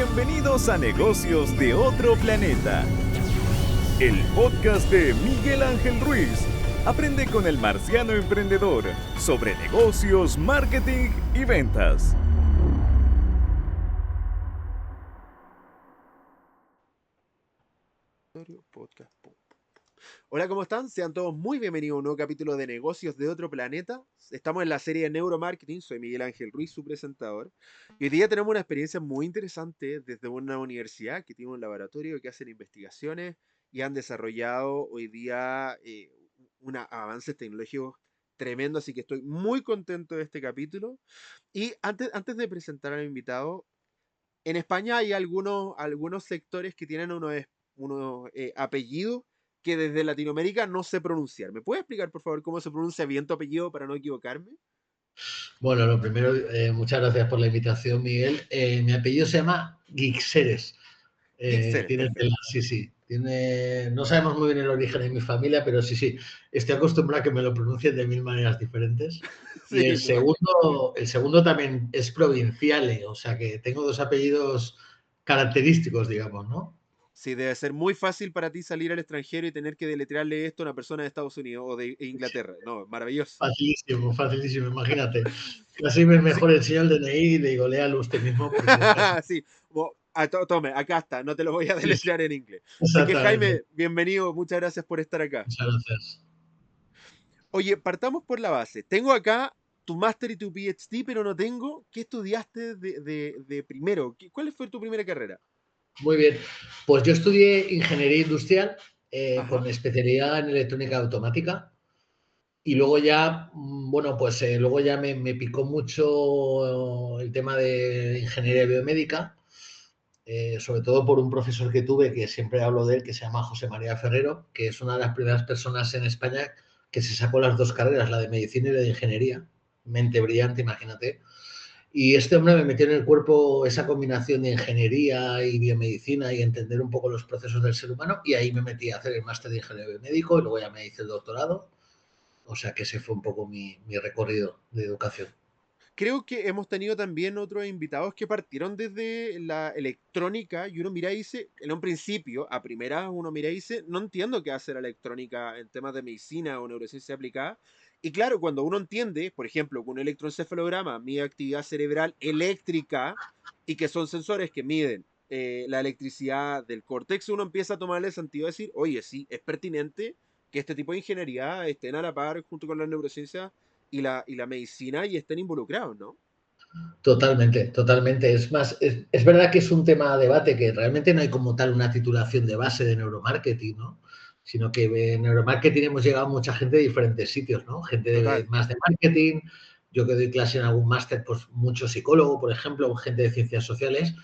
Bienvenidos a Negocios de Otro Planeta, el podcast de Miguel Ángel Ruiz. Aprende con el marciano emprendedor sobre negocios, marketing y ventas. Hola, ¿cómo están? Sean todos muy bienvenidos a un nuevo capítulo de Negocios de Otro Planeta. Estamos en la serie de Neuromarketing, soy Miguel Ángel Ruiz, su presentador. Y hoy día tenemos una experiencia muy interesante desde una universidad que tiene un laboratorio que hacen investigaciones y han desarrollado hoy día avances tecnológicos tremendos, así que estoy muy contento de este capítulo. Y antes de presentar al invitado, en España hay algunos sectores que tienen unos apellidos que desde Latinoamérica no sé pronunciar. ¿Me puedes explicar, por favor, cómo se pronuncia bien tu apellido para no equivocarme? Bueno, lo primero, muchas gracias por la invitación, Miguel. Mi apellido se llama Guixeres. Gixeres, Tiene tela, perfecto. sí, sí. No sabemos muy bien el origen de mi familia, pero sí, sí. Estoy acostumbrado a que me lo pronuncien de mil maneras diferentes. Y Sí, me imagino. el segundo también es provinciale, o sea que tengo dos apellidos característicos, digamos, ¿no? Sí, debe ser muy fácil para ti salir al extranjero y tener que deletrearle esto a una persona de Estados Unidos o de Inglaterra. No, maravilloso. Facilísimo, facilísimo, imagínate. Casi me Sí, mejor enseño el DNI y le digo, léalo usted mismo porque es casi... sí. Tome, acá está, no te lo voy a Sí, sí, deletrear en inglés. Así que exactamente. Jaime, bienvenido, muchas gracias por estar acá. Muchas gracias. Oye, partamos por la base. Tengo acá tu máster y tu PhD, pero no tengo qué estudiaste de primero. ¿Cuál fue tu primera carrera? Muy bien. Pues yo estudié ingeniería industrial con Ajá. especialidad en electrónica automática y luego ya, bueno, pues luego ya me picó mucho el tema de ingeniería biomédica, sobre todo por un profesor que tuve, que siempre hablo de él, que se llama José María Ferrero, que es una de las primeras personas en España que se sacó las dos carreras, la de medicina y la de ingeniería. Mente brillante, imagínate. Y este hombre me metió en el cuerpo esa combinación de ingeniería y biomedicina y entender un poco los procesos del ser humano y ahí me metí a hacer el máster de ingeniero biomédico y luego ya me hice el doctorado. O sea que ese fue un poco mi recorrido de educación. Creo que hemos tenido también otros invitados que partieron desde la electrónica y uno mira y dice, en un principio, a primeras uno mira y dice, no entiendo qué hace la electrónica en temas de medicina o neurociencia aplicada. Y claro, cuando uno entiende, por ejemplo, que un electroencefalograma mide actividad cerebral eléctrica y que son sensores que miden la electricidad del córtex, uno empieza a tomarle sentido a decir, oye, sí, es pertinente que este tipo de ingeniería estén a la par junto con la neurociencia y la medicina y estén involucrados, ¿no? Totalmente, totalmente. Es más, es verdad que es un tema de debate que realmente no hay como tal una titulación de base de neuromarketing, ¿no? Sino que en neuromarketing hemos llegado mucha gente de diferentes sitios, ¿no? Gente Total. más de marketing, yo que doy clase en algún máster, pues mucho psicólogo, por ejemplo, gente de ciencias sociales,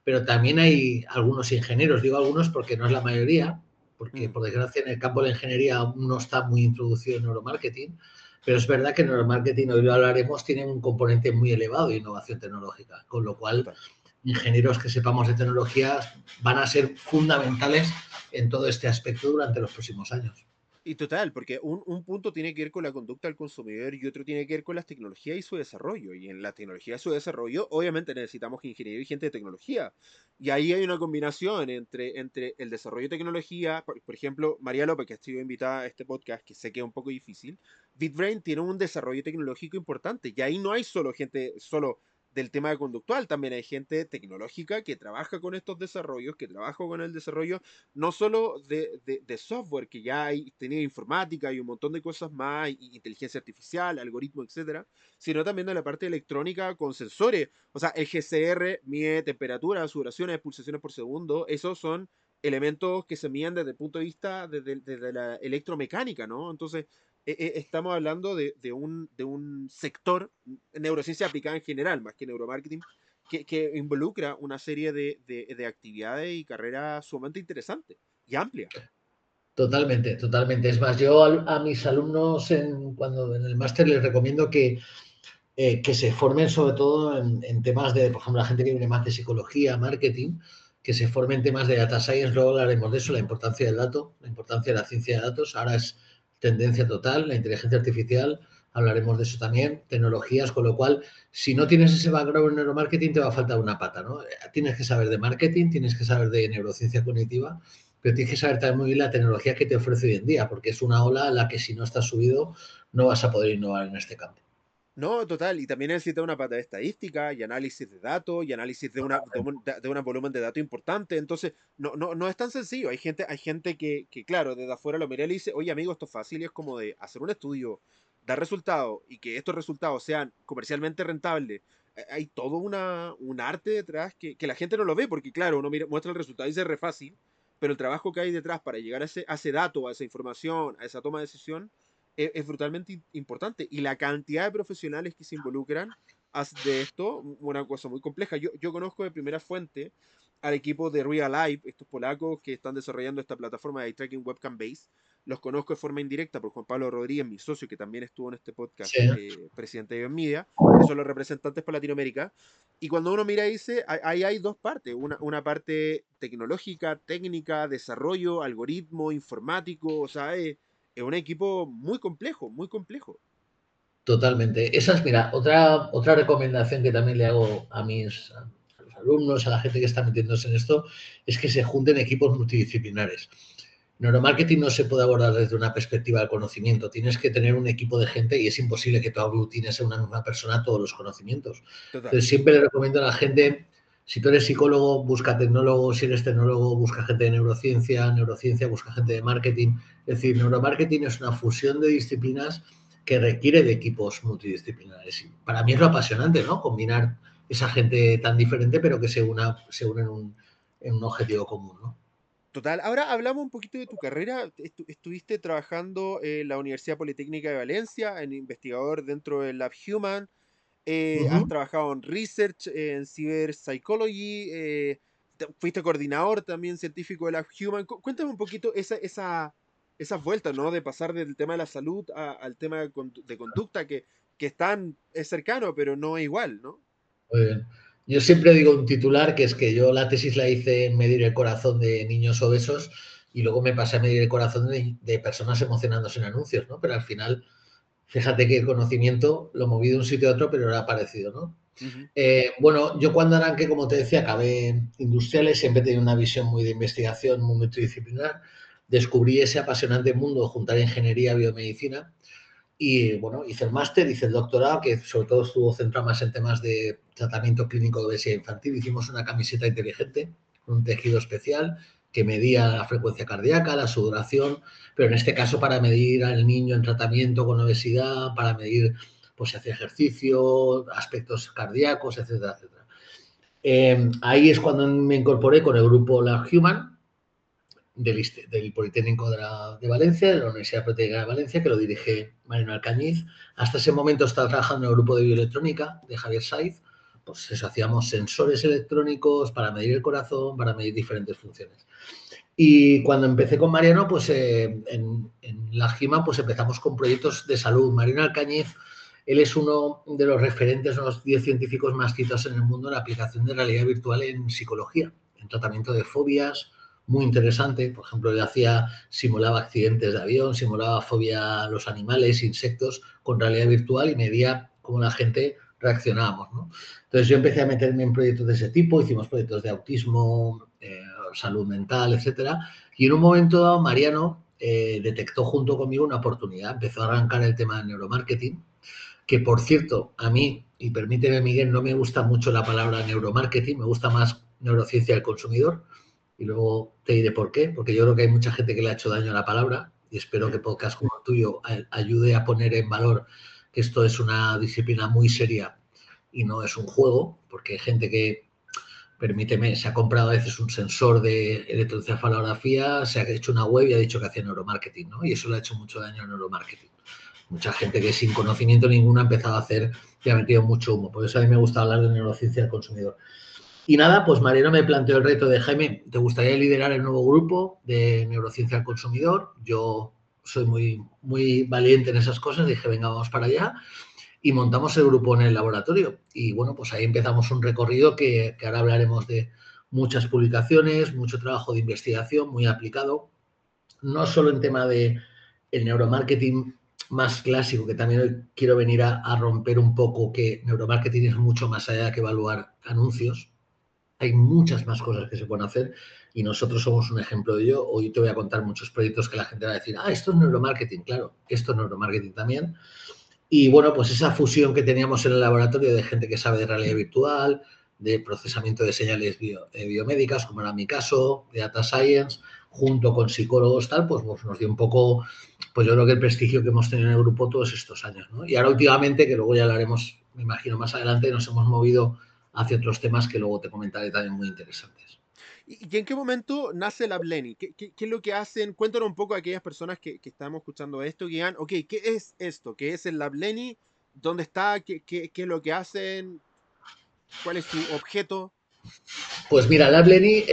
pero también hay algunos ingenieros, digo algunos porque no es la mayoría, porque Mm. por desgracia en el campo de la ingeniería aún no está muy introducido el neuromarketing, pero es verdad que en el marketing, hoy lo hablaremos, tiene un componente muy elevado de innovación tecnológica, con lo cual Total. ingenieros que sepamos de tecnologías van a ser fundamentales en todo este aspecto durante los próximos años. Y total, porque un punto tiene que ver con la conducta del consumidor y otro tiene que ver con las tecnologías y su desarrollo. Y en la tecnología y su desarrollo, obviamente necesitamos ingeniería y gente de tecnología. Y ahí hay una combinación entre el desarrollo de tecnología, por ejemplo, María López, que ha sido invitada a este podcast, que sé que es un poco difícil, BitBrain tiene un desarrollo tecnológico importante. Y ahí no hay solo gente, solo del tema de conductual, también hay gente tecnológica que trabaja con estos desarrollos, que trabaja con el desarrollo no solo de software, que ya hay tenía informática y un montón de cosas más, y inteligencia artificial, algoritmos, etcétera, sino también de la parte electrónica con sensores. O sea, el GCR mide temperatura, sudoraciones, pulsaciones por segundo. Esos son elementos que se miden desde el punto de vista desde la electromecánica, ¿no? Entonces, estamos hablando de un sector, neurociencia aplicada en general, más que neuromarketing, que involucra una serie de actividades y carreras sumamente interesantes y amplias. Totalmente, totalmente. Es más, yo a mis alumnos cuando en el máster les recomiendo que se formen sobre todo en temas de, por ejemplo, la gente que viene más de psicología, marketing, que se formen en temas de data science, luego hablaremos de eso, la importancia del dato, la importancia de la ciencia de datos, ahora es tendencia total, la inteligencia artificial, hablaremos de eso también, tecnologías, con lo cual, si no tienes ese background en neuromarketing, te va a faltar una pata, ¿no? Tienes que saber de marketing, tienes que saber de neurociencia cognitiva, pero tienes que saber también muy bien la tecnología que te ofrece hoy en día, porque es una ola a la que si no estás subido no vas a poder innovar en este campo. No, total, y también necesita una pata de estadística y análisis de datos y análisis de un volumen de datos importante. Entonces, no es tan sencillo. Hay gente que, claro, desde afuera lo mira y le dice, oye, amigo, esto es fácil y es como de hacer un estudio, dar resultados y que estos resultados sean comercialmente rentables. Hay todo un arte detrás que la gente no lo ve, porque, claro, uno muestra el resultado y dice re fácil, pero el trabajo que hay detrás para llegar a ese dato, a esa información, a esa toma de decisión es brutalmente importante. Y la cantidad de profesionales que se involucran hace de esto una cosa muy compleja. Yo conozco de primera fuente al equipo de Real Life, estos polacos que están desarrollando esta plataforma de eye tracking webcam base. Los conozco de forma indirecta por Juan Pablo Rodríguez, mi socio, que también estuvo en este podcast, Sí, presidente de Media, que son los representantes para Latinoamérica. Y cuando uno mira, dice, ahí hay dos partes, una parte tecnológica, técnica, desarrollo, algoritmo, informático, o sea, es un equipo muy complejo, muy complejo. totalmente. Esa es, mira, otra recomendación que también le hago a los alumnos, a la gente que está metiéndose en esto, es que se junten equipos multidisciplinares. Neuromarketing no se puede abordar desde una perspectiva del conocimiento. Tienes que tener un equipo de gente y es imposible que tú aglutines a una misma persona todos los conocimientos. Total. Entonces, siempre le recomiendo a la gente, si tú eres psicólogo, busca tecnólogos, si eres tecnólogo, busca gente de neurociencia, neurociencia, busca gente de marketing. Es decir, neuromarketing es una fusión de disciplinas que requiere de equipos multidisciplinares. Y para mí es lo apasionante, ¿no? Combinar esa gente tan diferente, pero que se une en un objetivo común, ¿no? Total. Ahora hablamos un poquito de tu carrera. Estuviste trabajando en la Universidad Politécnica de Valencia, en investigador dentro del Lab Human. Has Ujú. trabajado en research, en cyber psychology. Fuiste coordinador también científico de Lab Human. Cuéntame un poquito esas vueltas, ¿no? De pasar del tema de la salud al tema de conducta, que es cercano, pero no es igual, ¿no? Muy bien. Yo siempre digo un titular que es que yo la tesis la hice en medir el corazón de niños obesos y luego me pasé a medir el corazón de personas emocionándose en anuncios, ¿no? Pero al final, fíjate que el conocimiento lo moví de un sitio a otro, pero era parecido, ¿no? Ujú. Bueno, yo cuando arranqué, como te decía, acabé industriales, siempre he tenido una visión muy de investigación, muy multidisciplinar. Descubrí ese apasionante mundo de juntar ingeniería y biomedicina y bueno, hice el máster, hice el doctorado, que sobre todo estuvo centrado más en temas de tratamiento clínico de obesidad infantil. Hicimos una camiseta inteligente, un tejido especial que medía la frecuencia cardíaca, la sudoración, pero en este caso para medir al niño en tratamiento con obesidad, para medir pues si hace ejercicio, aspectos cardíacos, etcétera, etcétera. Ahí es cuando me incorporé con el grupo La Human, del Politécnico de Valencia, de la Universidad Politécnica de Valencia, que lo dirige Marino Alcañiz. Hasta ese momento estaba trabajando en el grupo de bioelectrónica de Javier Saiz. Pues eso, hacíamos sensores electrónicos para medir el corazón, para medir diferentes funciones. Y cuando empecé con Mariano, pues en la GIMA, pues empezamos con proyectos de salud. Marino Alcañiz, él es uno de los referentes, uno de los 10 científicos más citados en el mundo en la aplicación de realidad virtual en psicología, en tratamiento de fobias, muy interesante. Por ejemplo, él simulaba accidentes de avión, simulaba fobia a los animales, insectos, con realidad virtual y medía cómo la gente reaccionábamos, ¿no? Entonces yo empecé a meterme en proyectos de ese tipo, hicimos proyectos de autismo, salud mental, etcétera. Y en un momento dado, Mariano detectó junto conmigo una oportunidad, empezó a arrancar el tema del neuromarketing, que por cierto, a mí, y permíteme Miguel, no me gusta mucho la palabra neuromarketing, me gusta más neurociencia del consumidor, y luego te diré por qué, porque yo creo que hay mucha gente que le ha hecho daño a la palabra, y espero que podcast como el tuyo ayude a poner en valor que esto es una disciplina muy seria y no es un juego, porque hay gente que, permíteme, se ha comprado a veces un sensor de electroencefalografía, se ha hecho una web y ha dicho que hacía neuromarketing, ¿no? Y eso le ha hecho mucho daño al neuromarketing. Mucha gente que sin conocimiento ninguno ha empezado a hacer y ha metido mucho humo. Por eso a mí me gusta hablar de neurociencia del consumidor. Y nada, pues Mariano me planteó el reto de, Jaime, ¿te gustaría liderar el nuevo grupo de neurociencia del consumidor? Yo soy muy valiente en esas cosas, dije, venga, vamos para allá. Y montamos el grupo en el laboratorio. Y bueno, pues ahí empezamos un recorrido que ahora hablaremos de muchas publicaciones, mucho trabajo de investigación muy aplicado, no solo en tema de el neuromarketing más clásico, que también hoy quiero venir a romper un poco, que neuromarketing es mucho más allá que evaluar anuncios. Hay muchas más cosas que se pueden hacer y nosotros somos un ejemplo de ello. Hoy te voy a contar muchos proyectos que la gente va a decir, esto es neuromarketing, claro, esto es neuromarketing también. Y bueno, pues esa fusión que teníamos en el laboratorio de gente que sabe de realidad virtual, de procesamiento de señales biomédicas, como era mi caso, de data science, junto con psicólogos, tal, pues nos dio un poco, pues yo creo que el prestigio que hemos tenido en el grupo todos estos años, ¿no? Y ahora últimamente, que luego ya lo haremos, me imagino, más adelante, nos hemos movido hacia otros temas que luego te comentaré también muy interesantes. ¿Y en qué momento nace la Bleni? ¿Qué es lo que hacen? Cuéntanos un poco a aquellas personas que estamos escuchando esto, que digan, ok, ¿qué es esto? ¿Qué es el Lab Bleni? ¿Dónde está? ¿Qué es lo que hacen? ¿Cuál es su objeto? Pues mira, LabLeni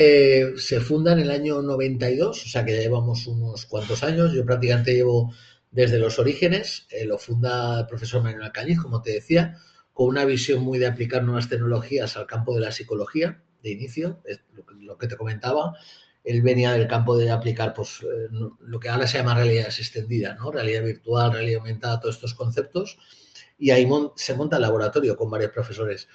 se funda en el año 92, o sea que ya llevamos unos cuantos años. Yo prácticamente llevo desde los orígenes. Lo funda el profesor Manuel Alcañiz, como te decía, con una visión muy de aplicar nuevas tecnologías al campo de la psicología de inicio, es lo que te comentaba. Él venía del campo de aplicar pues, lo que ahora se llama realidad extendida, ¿no? Realidad virtual, realidad aumentada, todos estos conceptos. Y ahí se monta el laboratorio con varios profesores.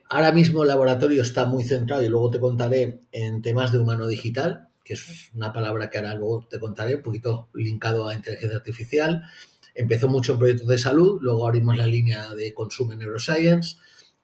Ahora mismo el laboratorio está muy centrado, y luego te contaré, en temas de humano digital, que es una palabra que ahora luego te contaré, un poquito linkado a inteligencia artificial. Empezó mucho en proyectos de salud, luego abrimos la línea de Consumer Neuroscience.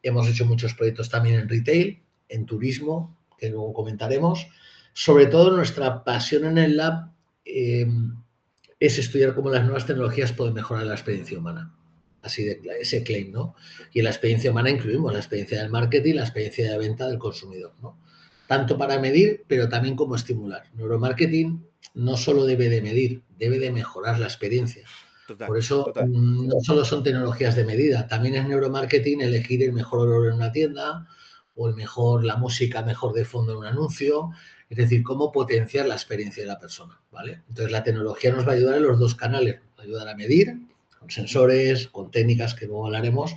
Hemos hecho muchos proyectos también en retail, en turismo, que luego comentaremos. Sobre todo nuestra pasión en el lab es estudiar cómo las nuevas tecnologías pueden mejorar la experiencia humana. Así de ese claim, ¿no? Y en la experiencia humana incluimos la experiencia del marketing, la experiencia de venta del consumidor, ¿no? Tanto para medir, pero también como estimular. Neuromarketing no solo debe de medir, debe de mejorar la experiencia. Total, Por eso total. no solo son tecnologías de medida, también es neuromarketing elegir el mejor olor en una tienda o la música mejor de fondo en un anuncio, es decir, cómo potenciar la experiencia de la persona, ¿vale? Entonces la tecnología nos va a ayudar en los dos canales, nos va a ayudar a medir con sensores, con técnicas que luego hablaremos,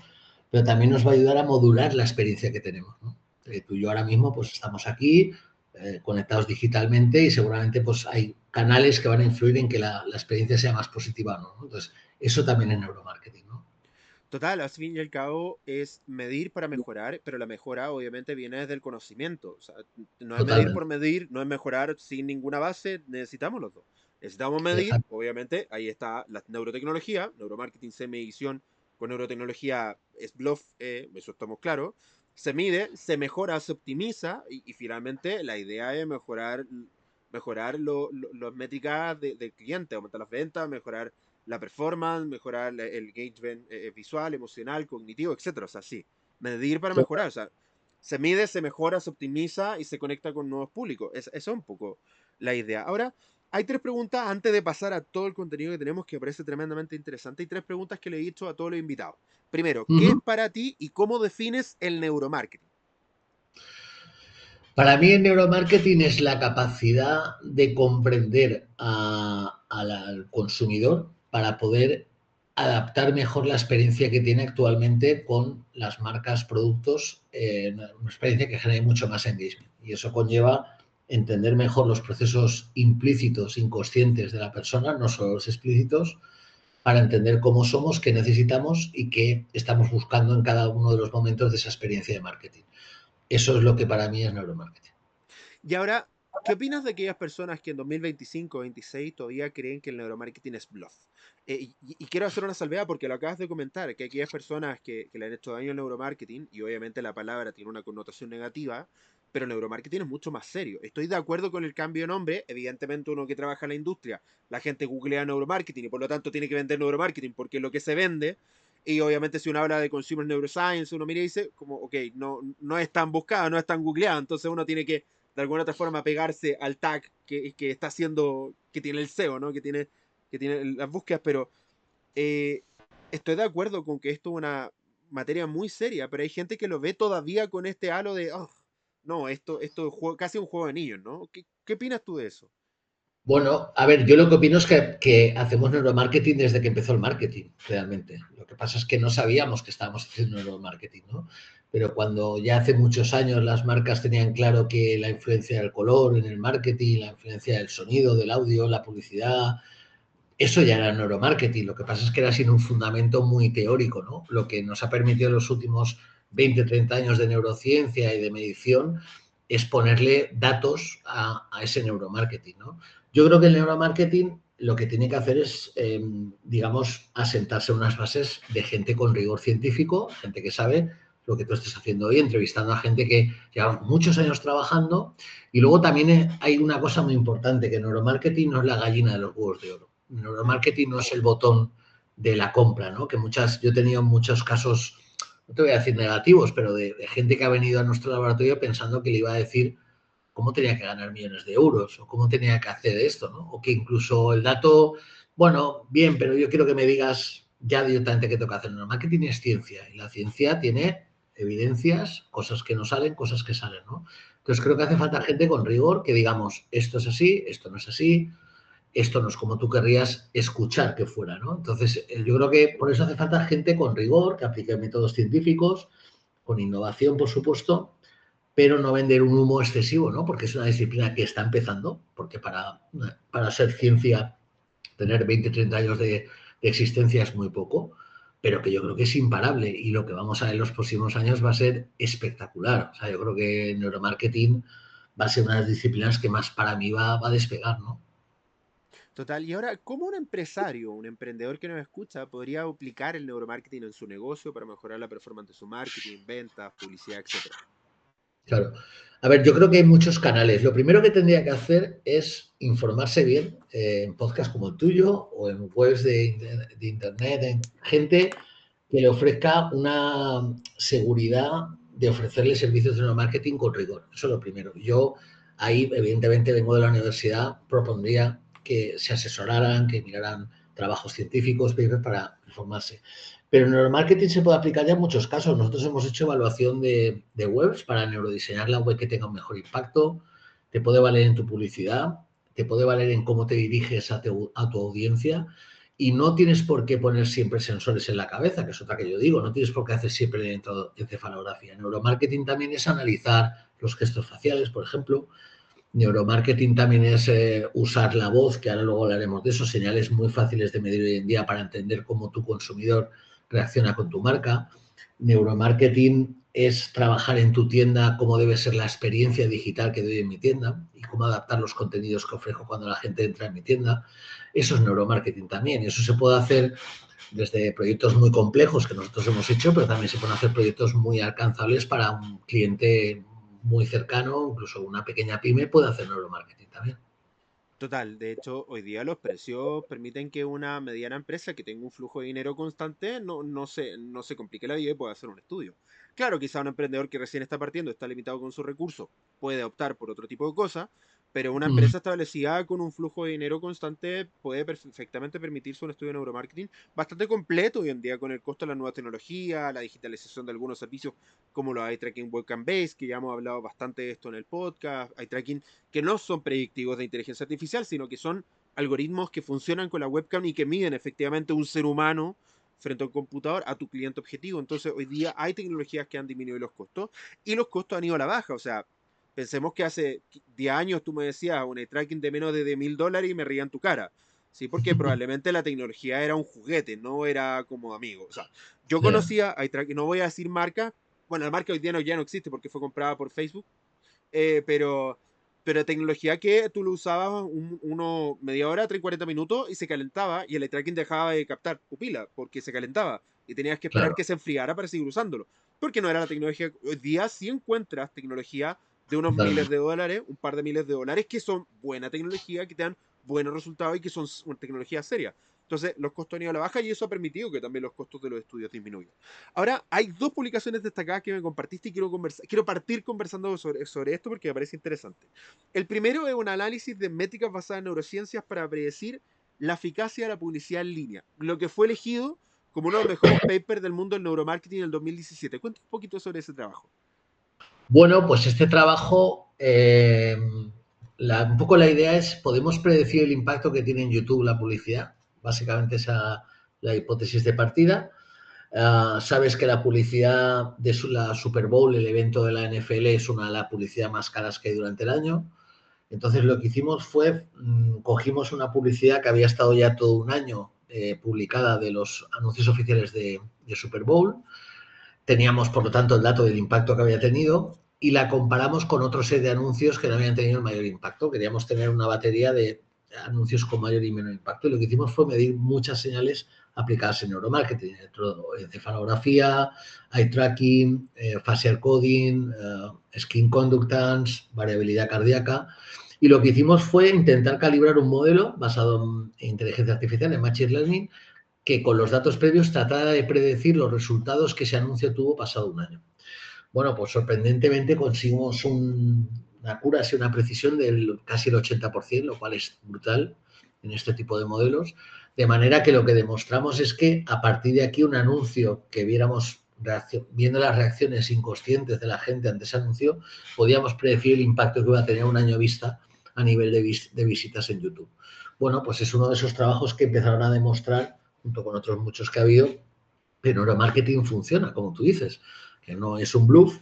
pero también nos va a ayudar a modular la experiencia que tenemos, ¿no? Tú y yo ahora mismo pues estamos aquí conectados digitalmente y seguramente pues hay canales que van a influir en que la experiencia sea más positiva, ¿no? Entonces, eso también es neuromarketing, ¿no? Total, al fin y al cabo es medir para mejorar, pero la mejora obviamente viene desde el conocimiento. O sea, no es medir por Totalmente. medir, no es mejorar sin ninguna base, necesitamos los dos. Necesitamos medir, Exacto. obviamente, ahí está la neurotecnología, neuromarketing se medición con neurotecnología es bluff, eso estamos claros. Se mide, se mejora, se optimiza y finalmente la idea es mejorar las métricas del cliente, aumentar las ventas, mejorar la performance, mejorar el engagement visual, emocional, cognitivo, etcétera. O sea, sí, medir para mejorar. O sea, se mide, se mejora, se optimiza y se conecta con nuevos públicos. Esa es un poco la idea. Ahora, hay tres preguntas antes de pasar a todo el contenido que tenemos que parece tremendamente interesante. Hay tres preguntas que le he dicho a todos los invitados. Primero, ¿qué es Uh-huh. para ti y cómo defines el neuromarketing? Para mí el neuromarketing es la capacidad de comprender al consumidor para poder adaptar mejor la experiencia que tiene actualmente con las marcas, productos, una experiencia que genere mucho más engagement. Y eso conlleva entender mejor los procesos implícitos, inconscientes de la persona, no solo los explícitos, para entender cómo somos, qué necesitamos y qué estamos buscando en cada uno de los momentos de esa experiencia de marketing. Eso es lo que para mí es neuromarketing. Y ahora, ¿qué opinas de aquellas personas que en 2025 o 26 todavía creen que el neuromarketing es bluff? Y quiero hacer una salvedad porque lo acabas de comentar, que aquellas personas que le han hecho daño al neuromarketing, y obviamente la palabra tiene una connotación negativa, pero el neuromarketing es mucho más serio. Estoy de acuerdo con el cambio de nombre, evidentemente uno que trabaja en la industria, la gente googlea neuromarketing y por lo tanto tiene que vender neuromarketing porque es lo que se vende. Y obviamente si uno habla de Consumer Neuroscience, uno mira y dice, como, ok, no es tan buscado, no es tan googleado, entonces uno tiene que de alguna otra forma pegarse al tag que está haciendo, que tiene el SEO, ¿no? Que tiene las búsquedas, pero eh, estoy de acuerdo con que esto es una materia muy seria, pero hay gente que lo ve todavía con este halo de, oh, no, esto es casi un juego de niños, ¿no? ¿Qué opinas tú de eso? Bueno, a ver, yo lo que opino es que hacemos neuromarketing desde que empezó el marketing, realmente. Lo que pasa es que no sabíamos que estábamos haciendo neuromarketing, ¿no? Pero cuando ya hace muchos años las marcas tenían claro que la influencia del color en el marketing, la influencia del sonido, del audio, la publicidad, Eso ya era neuromarketing, lo que pasa es que era sin un fundamento muy teórico, ¿no? Lo que nos ha permitido en los últimos 20, 30 años de neurociencia y de medición es ponerle datos a ese neuromarketing, ¿no? Yo creo que el neuromarketing lo que tiene que hacer es, digamos, asentarse en unas bases de gente con rigor científico, gente que sabe lo que tú estás haciendo hoy, entrevistando a gente que lleva muchos años trabajando. Y luego también hay una cosa muy importante, que el neuromarketing no es la gallina de los huevos de oro. El neuromarketing no es el botón de la compra, ¿no? Que yo he tenido muchos casos, no te voy a decir negativos, pero de gente que ha venido a nuestro laboratorio pensando que le iba a decir cómo tenía que ganar millones de euros o cómo tenía que hacer esto, ¿no? O que incluso el dato, bueno, bien, pero yo quiero que me digas ya directamente qué tengo que hacer. No, el marketing es ciencia y la ciencia tiene evidencias, cosas que no salen, cosas que salen, ¿no? Entonces creo que hace falta gente con rigor que digamos, esto es así, esto no es así, esto no es como tú querrías escuchar que fuera, ¿no? Entonces yo creo que por eso hace falta gente con rigor, que aplique métodos científicos, con innovación, por supuesto, pero no vender un humo excesivo, ¿no? Porque es una disciplina que está empezando, porque para ser ciencia, tener 20, 30 años de existencia es muy poco, pero que yo creo que es imparable y lo que vamos a ver en los próximos años va a ser espectacular. O sea, yo creo que el neuromarketing va a ser una de las disciplinas que más para mí va a despegar, ¿no? Total, y ahora, ¿cómo un empresario, un emprendedor que nos escucha, podría aplicar el neuromarketing en su negocio para mejorar la performance de su marketing, ventas, publicidad, etcétera? Claro. A ver, yo creo que hay muchos canales. Lo primero que tendría que hacer es informarse bien en podcasts como el tuyo o en webs de internet, en gente que le ofrezca una seguridad de ofrecerle servicios de neuromarketing con rigor. Eso es lo primero. Yo ahí, evidentemente, vengo de la universidad, propondría que se asesoraran, que miraran trabajos científicos, papers para informarse. Pero en neuromarketing se puede aplicar ya en muchos casos. Nosotros hemos hecho evaluación de webs para neurodiseñar la web que tenga un mejor impacto. Te puede valer en tu publicidad, te puede valer en cómo te diriges a tu audiencia. Y no tienes por qué poner siempre sensores en la cabeza, que es otra que yo digo. No tienes por qué hacer siempre encefalografía. Neuromarketing también es analizar los gestos faciales, por ejemplo. Neuromarketing también es usar la voz, que ahora luego hablaremos de eso, señales muy fáciles de medir hoy en día para entender cómo tu consumidor reacciona con tu marca. Neuromarketing es trabajar en tu tienda cómo debe ser la experiencia digital que doy en mi tienda y cómo adaptar los contenidos que ofrezco cuando la gente entra en mi tienda. Eso es neuromarketing también. Eso se puede hacer desde proyectos muy complejos que nosotros hemos hecho, pero también se pueden hacer proyectos muy alcanzables para un cliente muy cercano, incluso una pequeña pyme puede hacer neuromarketing también. Total, de hecho, hoy día los precios permiten que una mediana empresa que tenga un flujo de dinero constante no se complique la vida y pueda hacer un estudio. Claro, quizá un emprendedor que recién está partiendo, está limitado con sus recursos, puede optar por otro tipo de cosas, pero una Mm. empresa establecida con un flujo de dinero constante puede perfectamente permitirse un estudio de neuromarketing bastante completo hoy en día con el costo de la nueva tecnología, la digitalización de algunos servicios como los eye tracking webcam based, que ya hemos hablado bastante de esto en el podcast, eye tracking que no son predictivos de inteligencia artificial, sino que son algoritmos que funcionan con la webcam y que miden efectivamente un ser humano frente a un computador a tu cliente objetivo. Entonces, hoy día hay tecnologías que han disminuido los costos y los costos han ido a la baja. O sea, pensemos que hace 10 años tú me decías un tracking de menos de $10,000 y me rían tu cara. Sí, porque probablemente la tecnología era un juguete, no era como amigo. O sea, yo Sí, conocía tracking, no voy a decir marca, bueno, la marca hoy día ya no existe porque fue comprada por Facebook, eh, pero, pero tecnología que tú lo usabas uno media hora, 30, 40 minutos y se calentaba y el eye tracking dejaba de captar pupila porque se calentaba y tenías que esperar claro. que se enfriara para seguir usándolo. Porque no era la tecnología. Hoy día sí encuentras tecnología de unos miles Totalmente. de dólares, un par de miles de dólares, que son buena tecnología, que te dan buenos resultados y que son tecnología seria. Entonces, los costos han ido a la baja y eso ha permitido que también los costos de los estudios disminuyan. Ahora, hay dos publicaciones destacadas que me compartiste y quiero partir conversando sobre esto porque me parece interesante. El primero es un análisis de métricas basadas en neurociencias para predecir la eficacia de la publicidad en línea, lo que fue elegido como uno de los mejores papers del mundo del neuromarketing en el 2017. Cuéntame un poquito sobre ese trabajo. Bueno, pues este trabajo, un poco la idea es, ¿podemos predecir el impacto que tiene en YouTube la publicidad? Básicamente esa la hipótesis de partida. Sabes que la publicidad de la Super Bowl, el evento de la NFL, es una de las publicidades más caras que hay durante el año. Entonces lo que hicimos fue, cogimos una publicidad que había estado ya todo un año publicada de los anuncios oficiales de Super Bowl. Teníamos, por lo tanto, el dato del impacto que había tenido y la comparamos con otro set de anuncios que no habían tenido el mayor impacto. Queríamos tener una batería de anuncios con mayor y menor impacto y lo que hicimos fue medir muchas señales aplicadas en neuromarketing, encefalografía, eye tracking, facial coding, skin conductance, variabilidad cardíaca. Y lo que hicimos fue intentar calibrar un modelo basado en inteligencia artificial, en machine learning, que con los datos previos tratara de predecir los resultados que ese anuncio tuvo pasado un año. Bueno, pues sorprendentemente conseguimos una accuracy, una precisión del casi el 80%, lo cual es brutal en este tipo de modelos. De manera que lo que demostramos es que a partir de aquí un anuncio que viéramos viendo las reacciones inconscientes de la gente ante ese anuncio, podíamos predecir el impacto que iba a tener un año vista a nivel de visitas en YouTube. Bueno, pues es uno de esos trabajos que empezaron a demostrar, junto con otros muchos que ha habido, que el neuromarketing funciona, como tú dices, que no es un bluff,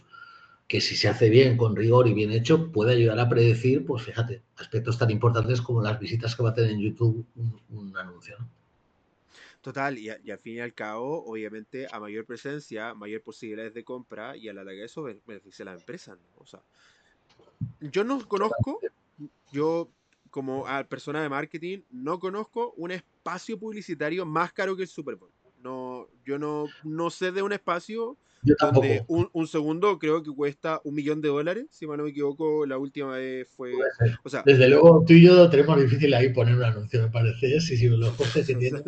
que si se hace bien, con rigor y bien hecho, puede ayudar a predecir, pues fíjate, aspectos tan importantes como las visitas que va a tener en YouTube un anuncio, ¿no? Total, y al fin y al cabo, obviamente, a mayor presencia, mayor posibilidades de compra y a la larga eso beneficia a la empresa, ¿no? O sea, yo no conozco, yo como persona de marketing, no conozco un espacio publicitario más caro que el Super Bowl. No, yo no sé de un espacio Yo donde tampoco. un segundo creo que cuesta $1.000.000, si mal no me equivoco, la última vez fue, o sea, Desde luego, tú y yo tenemos difícil ahí poner un anuncio, me parece, ¿eh? Sí, los costes que tiene.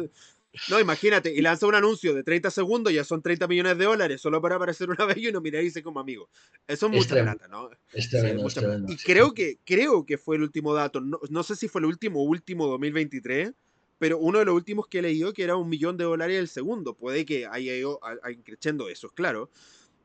no, imagínate, y lanza un anuncio de 30 segundos, ya son $30 millones solo para aparecer una vez y uno mira y dice como amigo. Eso es Es mucha tremendo, plata, ¿no? es Sí, es tremendo, es mucha plata. tremendo. Y Sí, sí. creo que fue el último dato. No sé si fue el último 2023, pero uno de los últimos que he leído que era $1.000.000 el segundo. Puede que haya ido creciendo eso, es claro.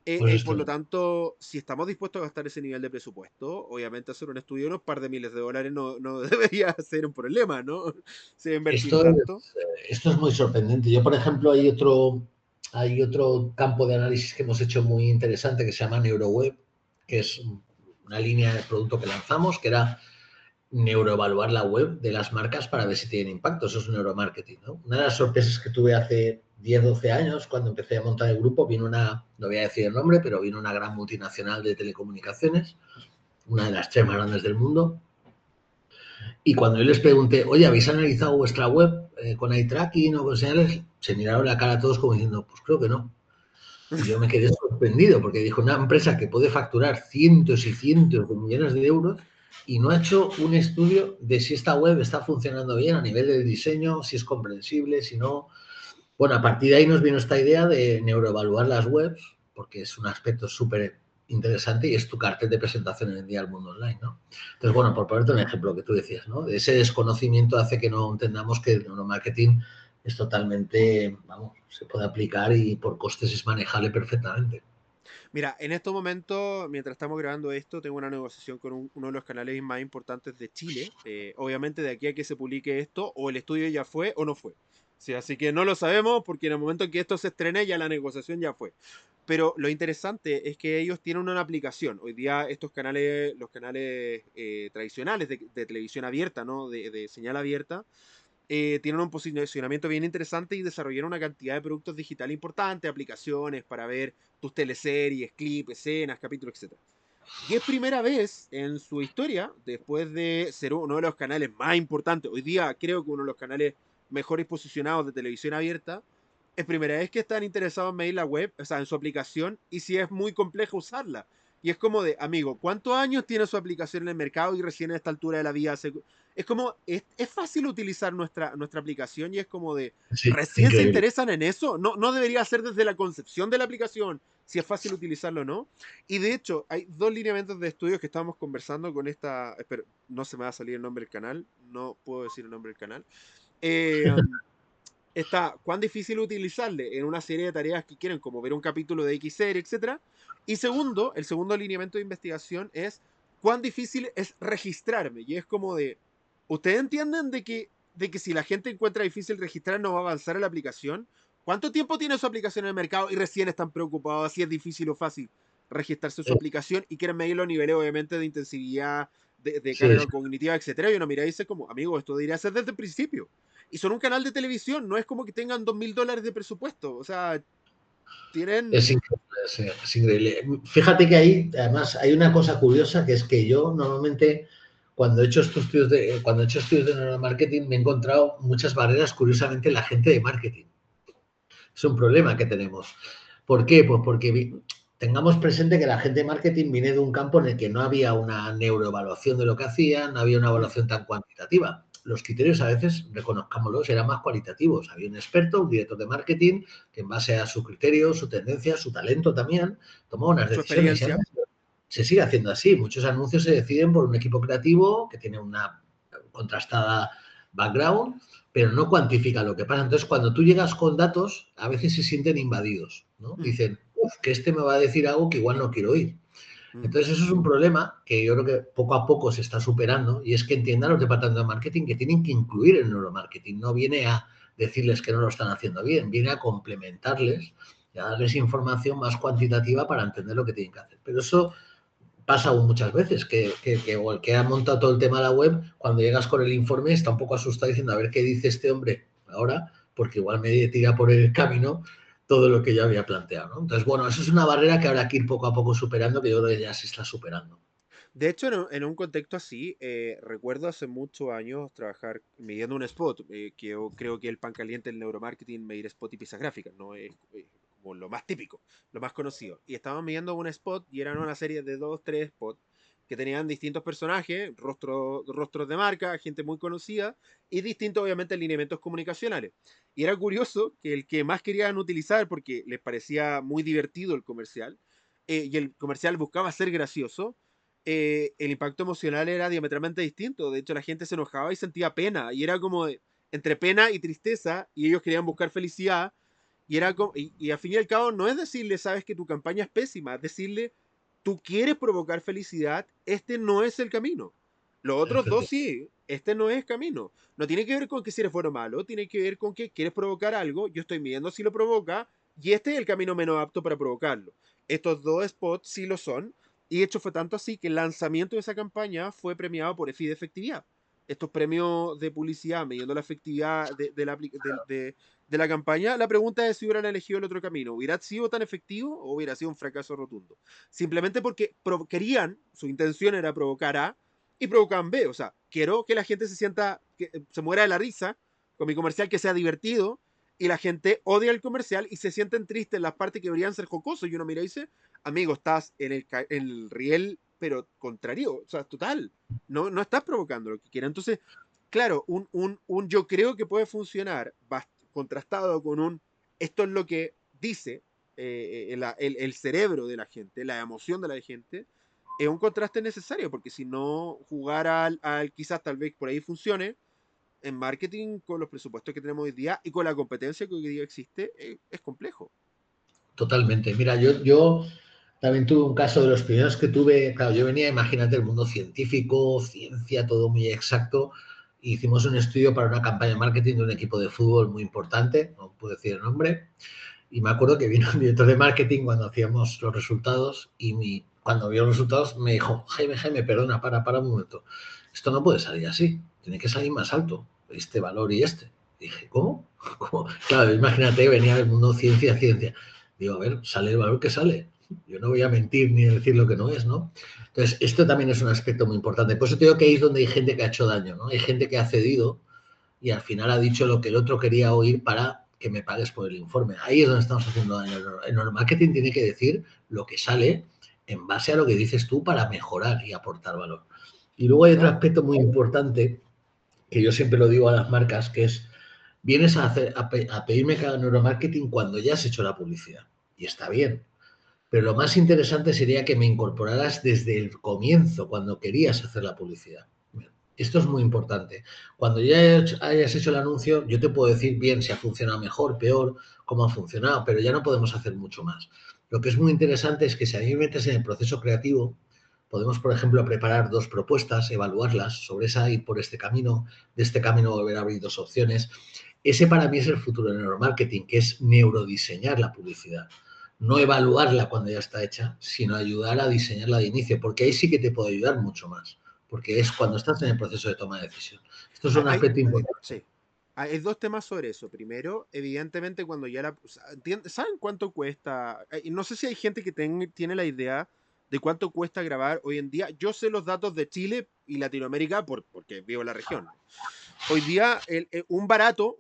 Pues es Por lo tremendo. tanto, si estamos dispuestos a gastar ese nivel de presupuesto, obviamente hacer un estudio de unos par de miles de dólares no debería ser un problema, ¿no? Si va a invertir Esto tanto. esto es muy sorprendente. Yo, por ejemplo, hay otro campo de análisis que hemos hecho muy interesante que se llama NeuroWeb, que es una línea de producto que lanzamos, que era neuroevaluar la web de las marcas para ver si tienen impacto. Eso es neuromarketing, ¿no? Una de las sorpresas que tuve hace 10, 12 años, cuando empecé a montar el grupo, vino no voy a decir el nombre, pero vino una gran multinacional de telecomunicaciones, una de las tres más grandes del mundo, y cuando yo les pregunté, oye, ¿habéis analizado vuestra web con eye tracking o con señales? Se miraron la cara a todos como diciendo, pues creo que no. Y yo me quedé sorprendido porque dijo una empresa que puede facturar cientos y cientos de millones de euros y no ha hecho un estudio de si esta web está funcionando bien a nivel del diseño, si es comprensible, si no. Bueno, a partir de ahí nos vino esta idea de neuroevaluar las webs, porque es un aspecto súper interesante y es tu cartel de presentación en el día al mundo online, ¿no? Entonces, bueno, por ponerte un ejemplo que tú decías, ¿no? Ese desconocimiento hace que no entendamos que el neuromarketing es totalmente, vamos, se puede aplicar y por costes es manejable perfectamente. Mira, en estos momentos, mientras estamos grabando esto, tengo una negociación con uno de los canales más importantes de Chile. Obviamente, de aquí a que se publique esto, o el estudio ya fue o no fue. Sí, así que no lo sabemos porque en el momento en que esto se estrene, ya la negociación ya fue. Pero lo interesante es que ellos tienen una aplicación. Hoy día estos canales, los canales tradicionales de televisión abierta, ¿no? De señal abierta, tienen un posicionamiento bien interesante y desarrollaron una cantidad de productos digitales importantes, aplicaciones para ver tus teleseries, clips, escenas, capítulos, etcétera. Y es primera vez en su historia, después de ser uno de los canales más importantes, hoy día creo que uno de los canales mejores posicionados de televisión abierta, es primera vez que están interesados en medir la web, o sea, en su aplicación, y si es muy complejo usarla. Y es como de, amigo, ¿cuántos años tiene su aplicación en el mercado y recién a esta altura de la vida es como, es fácil utilizar nuestra aplicación y es como de, Sí, recién se increíble. interesan en eso, no debería ser desde la concepción de la aplicación, si es fácil utilizarlo o no. Y de hecho, hay dos lineamientos de estudios que estábamos conversando con esta, espero, no se me va a salir el nombre del canal, no puedo decir el nombre del canal. Eh, Está cuán difícil utilizarle en una serie de tareas que quieren, como ver un capítulo de X serie, etcétera. Y segundo, el segundo lineamiento de investigación es cuán difícil es registrarme. Y es como de, ¿ustedes entienden de que si la gente encuentra difícil registrar no va a avanzar en la aplicación? ¿Cuánto tiempo tiene su aplicación en el mercado y recién están preocupados si es difícil o fácil registrarse en su Eh, aplicación y quieren medir los niveles obviamente de intensividad, de Sí, carga sí. cognitiva, etcétera, y uno mira y dice como, amigo, esto debería ser desde el principio. Y son un canal de televisión, no es como que tengan $2000 de presupuesto, o sea, tienen... Es increíble, sí, es increíble. Fíjate que ahí, además, hay una cosa curiosa que es que yo normalmente, cuando he hecho estudios de neuromarketing, me he encontrado muchas barreras, curiosamente, en la gente de marketing. Es un problema que tenemos. ¿Por qué? Pues porque tengamos presente que la gente de marketing viene de un campo en el que no había una neuroevaluación de lo que hacían, no había una Mm, evaluación tan cuantitativa. Los criterios a veces, reconozcámoslos, eran más cualitativos. Había un experto, un director de marketing, que en base a su criterio, su tendencia, su talento también, tomaba unas su decisiones. Y experiencia. además se sigue haciendo así. Muchos anuncios se deciden por un equipo creativo que tiene una contrastada background, pero no cuantifica lo que pasa. Entonces, cuando tú llegas con datos, a veces se sienten invadidos, ¿no? Mm, Dicen, uff, que este me va a decir algo que igual no quiero oír. mm. Entonces, eso es un problema que yo creo que poco a poco se está superando y es que entiendan los departamentos de marketing que tienen que incluir el neuromarketing. No viene a decirles que no lo están haciendo bien, viene a complementarles y a darles información más cuantitativa para entender lo que tienen que hacer. Pero eso pasa aún muchas veces, o el que ha montado todo el tema de la web, cuando llegas con el informe está un poco asustado diciendo, a ver qué dice este hombre ahora, porque igual me tira por el camino todo lo que yo había planteado, ¿no? Entonces, bueno, eso es una barrera que habrá que ir poco a poco superando, que yo creo que ya se está superando. De hecho, en un contexto así, recuerdo hace muchos años trabajar midiendo un spot, que yo creo que el pan caliente del neuromarketing, medir spot y piezas gráficas, ¿no? Es como lo más típico, lo más conocido. Y estábamos midiendo un spot y eran una serie de dos, tres spots que tenían distintos personajes, rostros de marca, gente muy conocida y distintos, obviamente, lineamientos comunicacionales. Y era curioso que el que más querían utilizar, porque les parecía muy divertido el comercial, y el comercial buscaba ser gracioso, el impacto emocional era diametralmente distinto. De hecho, la gente se enojaba y sentía pena. Y era como entre pena y tristeza. Y ellos querían buscar felicidad. Y, era como, y al fin y al cabo, no es decirle, sabes que tu campaña es pésima. Es decirle, tú quieres provocar felicidad. Este no es el camino. Los otros dos Efectivamente. sí. Este no es camino. No tiene que ver con que si eres bueno o malo. Tiene que ver con que quieres provocar algo. Yo estoy midiendo si lo provoca. Y este es el camino menos apto para provocarlo. Estos dos spots sí lo son, y de hecho fue tanto así que el lanzamiento de esa campaña fue premiado por EFI de efectividad. Estos premios de publicidad, midiendo la efectividad de la campaña, la pregunta es si hubieran elegido el otro camino. ¿Hubiera sido tan efectivo o hubiera sido un fracaso rotundo? Simplemente porque querían, su intención era provocar A y provocaban B. O sea, quiero que la gente se sienta, que se muera de la risa con mi comercial, que sea divertido, y la gente odia el comercial y se sienten tristes en las partes que deberían ser jocosos. Y uno mira y dice, amigo, estás en el riel, pero contrario, o sea, total, no, no estás provocando lo que quieras. Entonces, claro, yo creo que puede funcionar contrastado con esto es lo que dice el cerebro de la gente, la emoción de la gente, es un contraste necesario, porque si no, jugar quizás tal vez por ahí funcione, en marketing con los presupuestos que tenemos hoy día y con la competencia que hoy día existe, es complejo. Totalmente. Mira, yo también tuve un caso de los primeros que tuve, claro, yo venía, imagínate, del mundo científico, ciencia, todo muy exacto. Hicimos un estudio para una campaña de marketing de un equipo de fútbol muy importante, no puedo decir el nombre, y me acuerdo que vino el director de marketing cuando hacíamos los resultados y cuando vio los resultados me dijo, Jaime, perdona, para un momento. Esto no puede salir así, tiene que salir más alto, este valor y este. Y dije, ¿cómo? ¿Cómo? Claro, imagínate, venía del mundo ciencia. Digo, a ver, sale el valor que sale. Yo no voy a mentir ni a decir lo que no es, ¿no? Entonces, esto también es un aspecto muy importante. Por eso te digo que ahí es donde hay gente que ha hecho daño, ¿no? Hay gente que ha cedido y al final ha dicho lo que el otro quería oír para que me pagues por el informe. Ahí es donde estamos haciendo daño. El neuromarketing tiene que decir lo que sale en base a lo que dices tú para mejorar y aportar valor. Y luego hay otro Claro. aspecto muy importante que yo siempre lo digo a las marcas, que es, vienes a pedirme que haga neuromarketing cuando ya has hecho la publicidad. Y está bien. Pero lo más interesante sería que me incorporaras desde el comienzo, cuando querías hacer la publicidad. Esto es muy importante. Cuando ya hayas hecho el anuncio, yo te puedo decir bien si ha funcionado mejor, peor, cómo ha funcionado, pero ya no podemos hacer mucho más. Lo que es muy interesante es que si a mí me metes en el proceso creativo, podemos, por ejemplo, preparar dos propuestas, evaluarlas, sobre esa ir por este camino, de este camino volver a abrir dos opciones. Ese para mí es el futuro del neuromarketing, que es neurodiseñar la publicidad. No evaluarla cuando ya está hecha, sino ayudar a diseñarla de inicio, porque ahí sí que te puedo ayudar mucho más porque es cuando estás en el proceso de toma de decisión. Esto es un Hay, aspecto importante. sí. Hay dos temas sobre eso. Primero, evidentemente, cuando ya la... o sea, ¿saben cuánto cuesta? No sé si hay gente que tiene la idea de cuánto cuesta grabar hoy en día. Yo sé los datos de Chile y Latinoamérica porque vivo en la región. Hoy día, un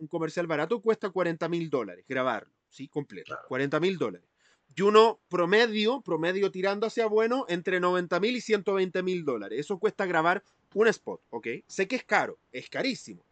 comercial barato cuesta $40.000 grabarlo, ¿sí? Completo. Claro. $40.000. Y uno promedio tirando hacia bueno, entre $90.000 y $120.000. Eso cuesta grabar un spot, ¿ok? Sé que es caro, es carísimo.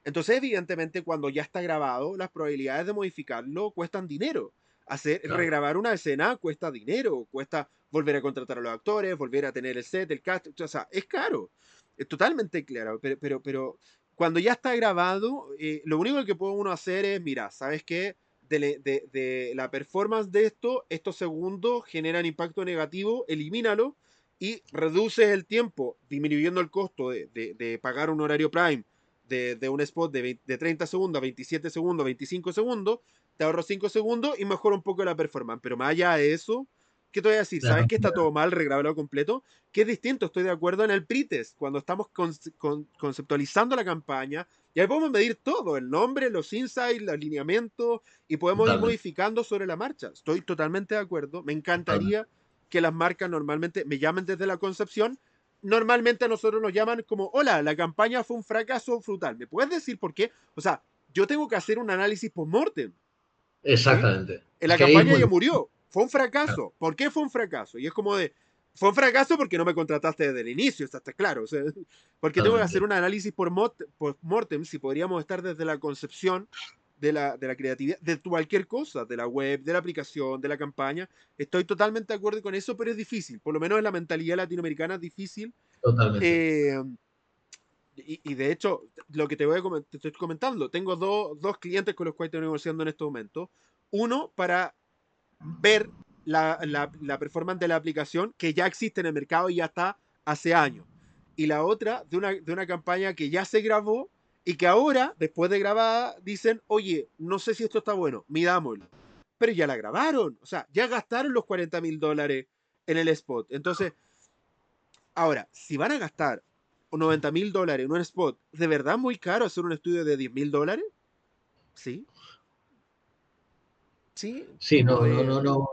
Entonces, evidentemente, cuando ya está grabado, las probabilidades de modificarlo cuestan dinero. Claro. Regrabar una escena cuesta dinero, cuesta volver a contratar a los actores, volver a tener el set, el cast, o sea, es caro. Es totalmente claro, pero cuando ya está grabado, lo único que puede uno hacer es, mira, ¿sabes qué? De la performance de esto, estos segundos generan impacto negativo, elimínalo y reduces el tiempo, disminuyendo el costo de pagar un horario prime de un spot de 30 segundos, 27 segundos, 25 segundos, te ahorro 5 segundos y mejora un poco la performance. Pero más allá de eso, ¿qué te voy a decir? ¿Sabes Claro. que está todo mal, regrabarlo completo? Que es distinto, estoy de acuerdo en el pretest, cuando estamos conceptualizando la campaña, y ahí podemos medir todo, el nombre, los insights, los alineamientos, y podemos ir Totalmente, modificando sobre la marcha. Estoy totalmente de acuerdo, me totalmente. encantaría que las marcas normalmente me llamen desde la concepción. Normalmente a nosotros nos llaman como, hola, la campaña fue un fracaso frutal. ¿Me puedes decir por qué? O sea, yo tengo que hacer un análisis post-mortem, ¿sí? Exactamente. En Es la que ahí es campaña muy ya murió, fue un claro. fracaso. ¿Por qué fue un fracaso? Y es como de, fue un fracaso porque no me contrataste desde el inicio, está claro. O sea, porque tengo que hacer Totalmente. un análisis post-mortem, si podríamos estar desde la concepción de la creatividad, de cualquier cosa, de la web, de la aplicación, de la campaña. Estoy totalmente de acuerdo con eso, pero es difícil. Por lo menos en la mentalidad latinoamericana es difícil. Totalmente. Eh, y de hecho, lo que te estoy comentando, tengo dos clientes con los cuales estoy negociando en este momento. Uno para ver la performance de la aplicación que ya existe en el mercado y ya está hace años. Y la otra de una campaña que ya se grabó y que ahora, después de grabada, dicen, oye, no sé si esto está bueno, midámoslo. Pero ya la grabaron, o sea, ya gastaron los $40.000 en el spot. Entonces, ahora, si van a gastar $90.000 en un spot, ¿de verdad muy caro hacer un estudio de $10.000? Sí, sí, Sí, como no, no, no, de... no.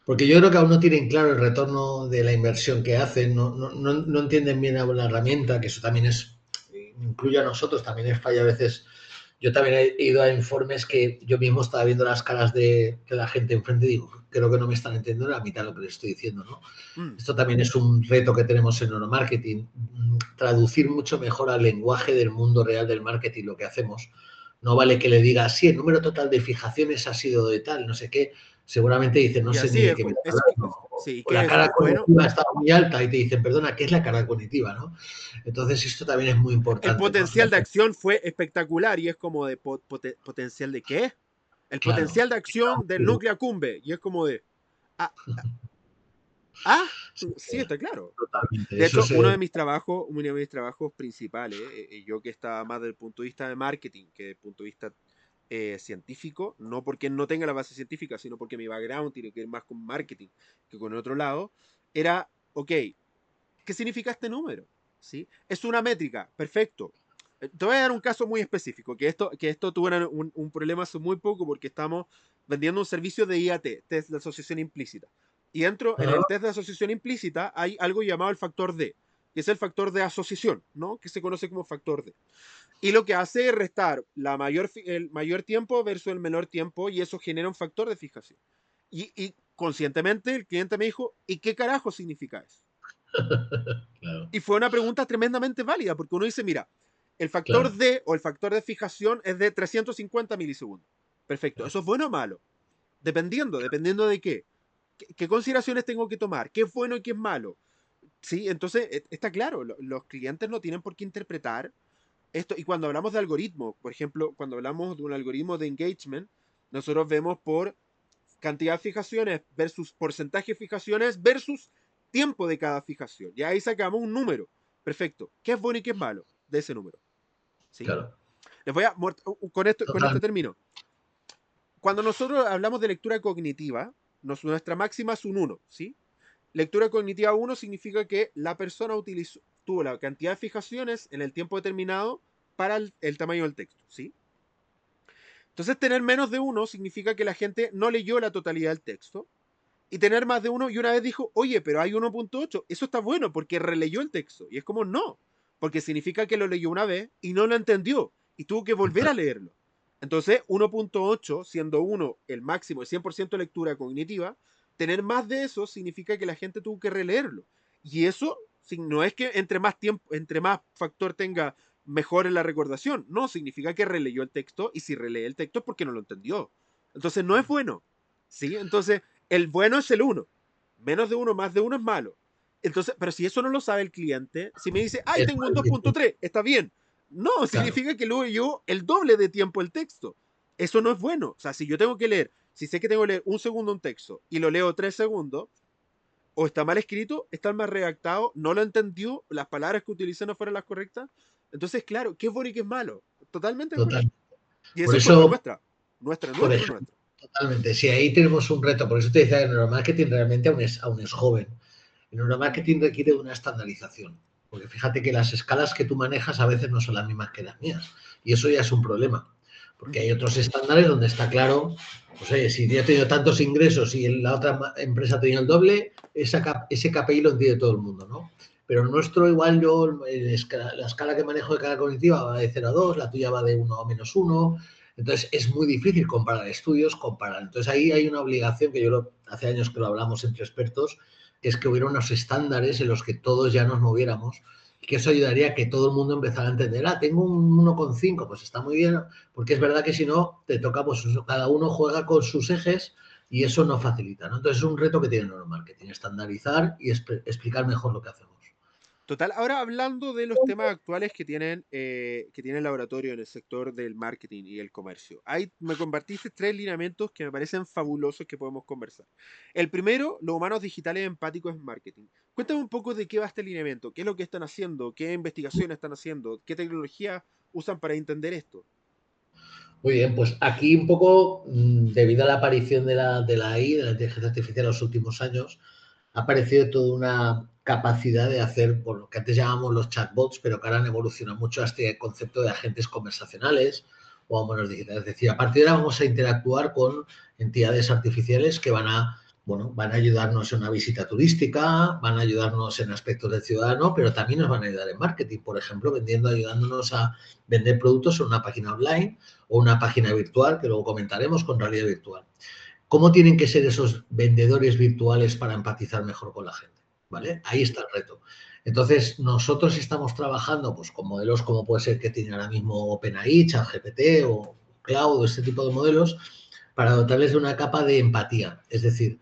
Porque yo creo que aún no tienen claro el retorno de la inversión que hacen, no entienden bien la herramienta, que eso también es, incluye a nosotros, también es falla a veces. Yo también he ido a informes que yo mismo estaba viendo las caras de la gente enfrente y digo, creo que no me están entendiendo la mitad de lo que les estoy diciendo, ¿no? Mm, Esto también es un reto que tenemos en neuromarketing, traducir mucho mejor al lenguaje del mundo real del marketing lo que hacemos. No vale que le diga, sí, el número total de fijaciones ha sido de tal, no sé qué. Seguramente dicen, no y sé así ni de es, qué me está hablando. sí, O la ¿qué es cara eso? Bueno, cognitiva está muy alta y te dicen, perdona, ¿qué es la cara cognitiva? ¿No? Entonces, esto también es muy el importante, ¿no? potencial de acción fue espectacular y es como de potencial de qué? El Claro. potencial de acción del núcleo acumbe y es como de, ah, ah, Sí, sí, está claro. totalmente. De Eso hecho, se... uno de mis trabajos principales, yo que estaba más desde el punto de vista de marketing que desde el punto de vista científico, no porque no tenga la base científica, sino porque mi background tiene que ver más con marketing que con el otro lado, era, ok, ¿qué significa este número? ¿Sí? Es una métrica, perfecto. Te voy a dar un caso muy específico, que esto tuvo un problema hace muy poco porque estamos vendiendo un servicio de IAT, test de asociación implícita. Y dentro, en el Ajá, test de asociación implícita hay algo llamado el factor D, que es el factor de asociación, ¿no? Que se conoce como factor D. Y lo que hace es restar el mayor tiempo versus el menor tiempo y eso genera un factor de fijación. Y conscientemente el cliente me dijo, ¿y qué carajo significa eso? claro, Y fue una pregunta tremendamente válida, porque uno dice, mira, el factor claro, D o el factor de fijación es de 350 milisegundos. Perfecto, ¿eso es bueno o malo? Dependiendo de qué. ¿Qué consideraciones tengo que tomar? ¿Qué es bueno y qué es malo? Sí, entonces está claro, los clientes no tienen por qué interpretar esto. Y cuando hablamos de algoritmos, por ejemplo, cuando hablamos de un algoritmo de engagement, nosotros vemos por cantidad de fijaciones versus porcentaje de fijaciones versus tiempo de cada fijación. Y ahí sacamos un número. Perfecto. ¿Qué es bueno y qué es malo de ese número? ¿Sí? claro. Les voy a, con esto Total, termino. Cuando nosotros hablamos de lectura cognitiva, nuestra máxima es un 1, ¿sí? Lectura cognitiva 1 significa que la persona tuvo la cantidad de fijaciones en el tiempo determinado para el tamaño del texto, ¿sí? Entonces, tener menos de uno significa que la gente no leyó la totalidad del texto. Y tener más de uno, y una vez dijo, oye, pero hay 1.8, eso está bueno porque releyó el texto. Y es como, no, porque significa que lo leyó una vez y no lo entendió y tuvo que volver a leerlo. Entonces, 1.8, siendo uno el máximo de 100% lectura cognitiva, tener más de eso significa que la gente tuvo que releerlo. Y eso no es que entre más tiempo, entre más factor tenga, mejor en la recordación. No, significa que releyó el texto y si relee el texto es porque no lo entendió. Entonces, no es bueno. ¿Sí? Entonces, el bueno es el uno. Menos de uno, más de uno es malo. Entonces, pero si eso no lo sabe el cliente, si me dice, ay, Es tengo un más difícil, 2.3, está bien. No, claro. significa que luego yo el doble de tiempo el texto. Eso no es bueno. O sea, si yo tengo que leer, si sé que tengo que leer un segundo un texto y lo leo 3 segundos, o está mal escrito, está mal redactado, no lo entendió, las palabras que utilicé no fueron las correctas. Entonces, claro, ¿qué es bueno y qué es malo? Totalmente de acuerdo. Total. Y Por eso es culpa eso, nuestra. Nuestra, por nuestra, ejemplo, nuestra. totalmente. Si ahí tenemos un reto, por eso te decía que el neuromarketing realmente aún es joven. El neuromarketing requiere una estandarización. Porque fíjate que las escalas que tú manejas a veces no son las mismas que las mías. Y eso ya es un problema. Porque hay otros estándares donde está claro, pues oye, si yo he tenido tantos ingresos y la otra empresa ha tenido el doble, ese KPI lo entiende todo el mundo, ¿no? Pero el nuestro, igual yo, la escala que manejo de cara cognitiva va de 0 a 2, la tuya va de 1 a -1. Entonces es muy difícil comparar estudios, comparar. Entonces ahí hay una obligación que hace años que lo hablamos entre expertos, que es que hubiera unos estándares en los que todos ya nos moviéramos y que eso ayudaría a que todo el mundo empezara a entender, tengo un 1,5, pues está muy bien, porque es verdad que si no, te toca, pues cada uno juega con sus ejes y eso no facilita, ¿no? Entonces es un reto que tiene el neuromarketing, estandarizar y explicar mejor lo que hacemos. Total, ahora hablando de los temas actuales que tiene el laboratorio en el sector del marketing y el comercio. Ahí me compartiste 3 lineamientos que me parecen fabulosos que podemos conversar. El primero, los humanos digitales empáticos en marketing. Cuéntame un poco de qué va este lineamiento, qué es lo que están haciendo, qué investigaciones están haciendo, qué tecnología usan para entender esto. Muy bien, pues aquí un poco, debido a la aparición de la AI, de la inteligencia artificial en los últimos años, ha aparecido toda una capacidad de hacer por lo que antes llamábamos los chatbots, pero que ahora han evolucionado mucho a este concepto de agentes conversacionales o humanos digitales. Es decir, a partir de ahora vamos a interactuar con entidades artificiales que van a ayudarnos en una visita turística, van a ayudarnos en aspectos del ciudadano, pero también nos van a ayudar en marketing, por ejemplo, ayudándonos a vender productos en una página online o una página virtual, que luego comentaremos, con realidad virtual. ¿Cómo tienen que ser esos vendedores virtuales para empatizar mejor con la gente? ¿Vale? Ahí está el reto. Entonces, nosotros estamos trabajando pues, con modelos como puede ser que tiene ahora mismo OpenAI, ChatGPT o Cloud o este tipo de modelos para dotarles de una capa de empatía. Es decir,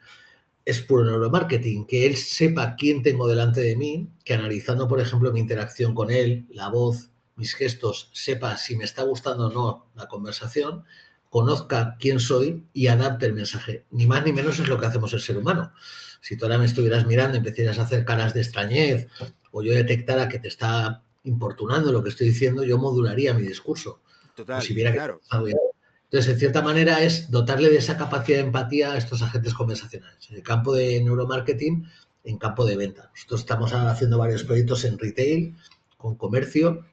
es puro neuromarketing, que él sepa quién tengo delante de mí, que analizando, por ejemplo, mi interacción con él, la voz, mis gestos, sepa si me está gustando o no la conversación, conozca quién soy y adapte el mensaje. Ni más ni menos es lo que hacemos el ser humano. Si tú ahora me estuvieras mirando y empezaras a hacer caras de extrañez o yo detectara que te está importunando lo que estoy diciendo, yo modularía mi discurso. O Total, si viera que te claro. está bien. Entonces, en cierta manera, es dotarle de esa capacidad de empatía a estos agentes conversacionales. En el campo de neuromarketing, en campo de venta. Nosotros estamos haciendo varios proyectos en retail, con comercio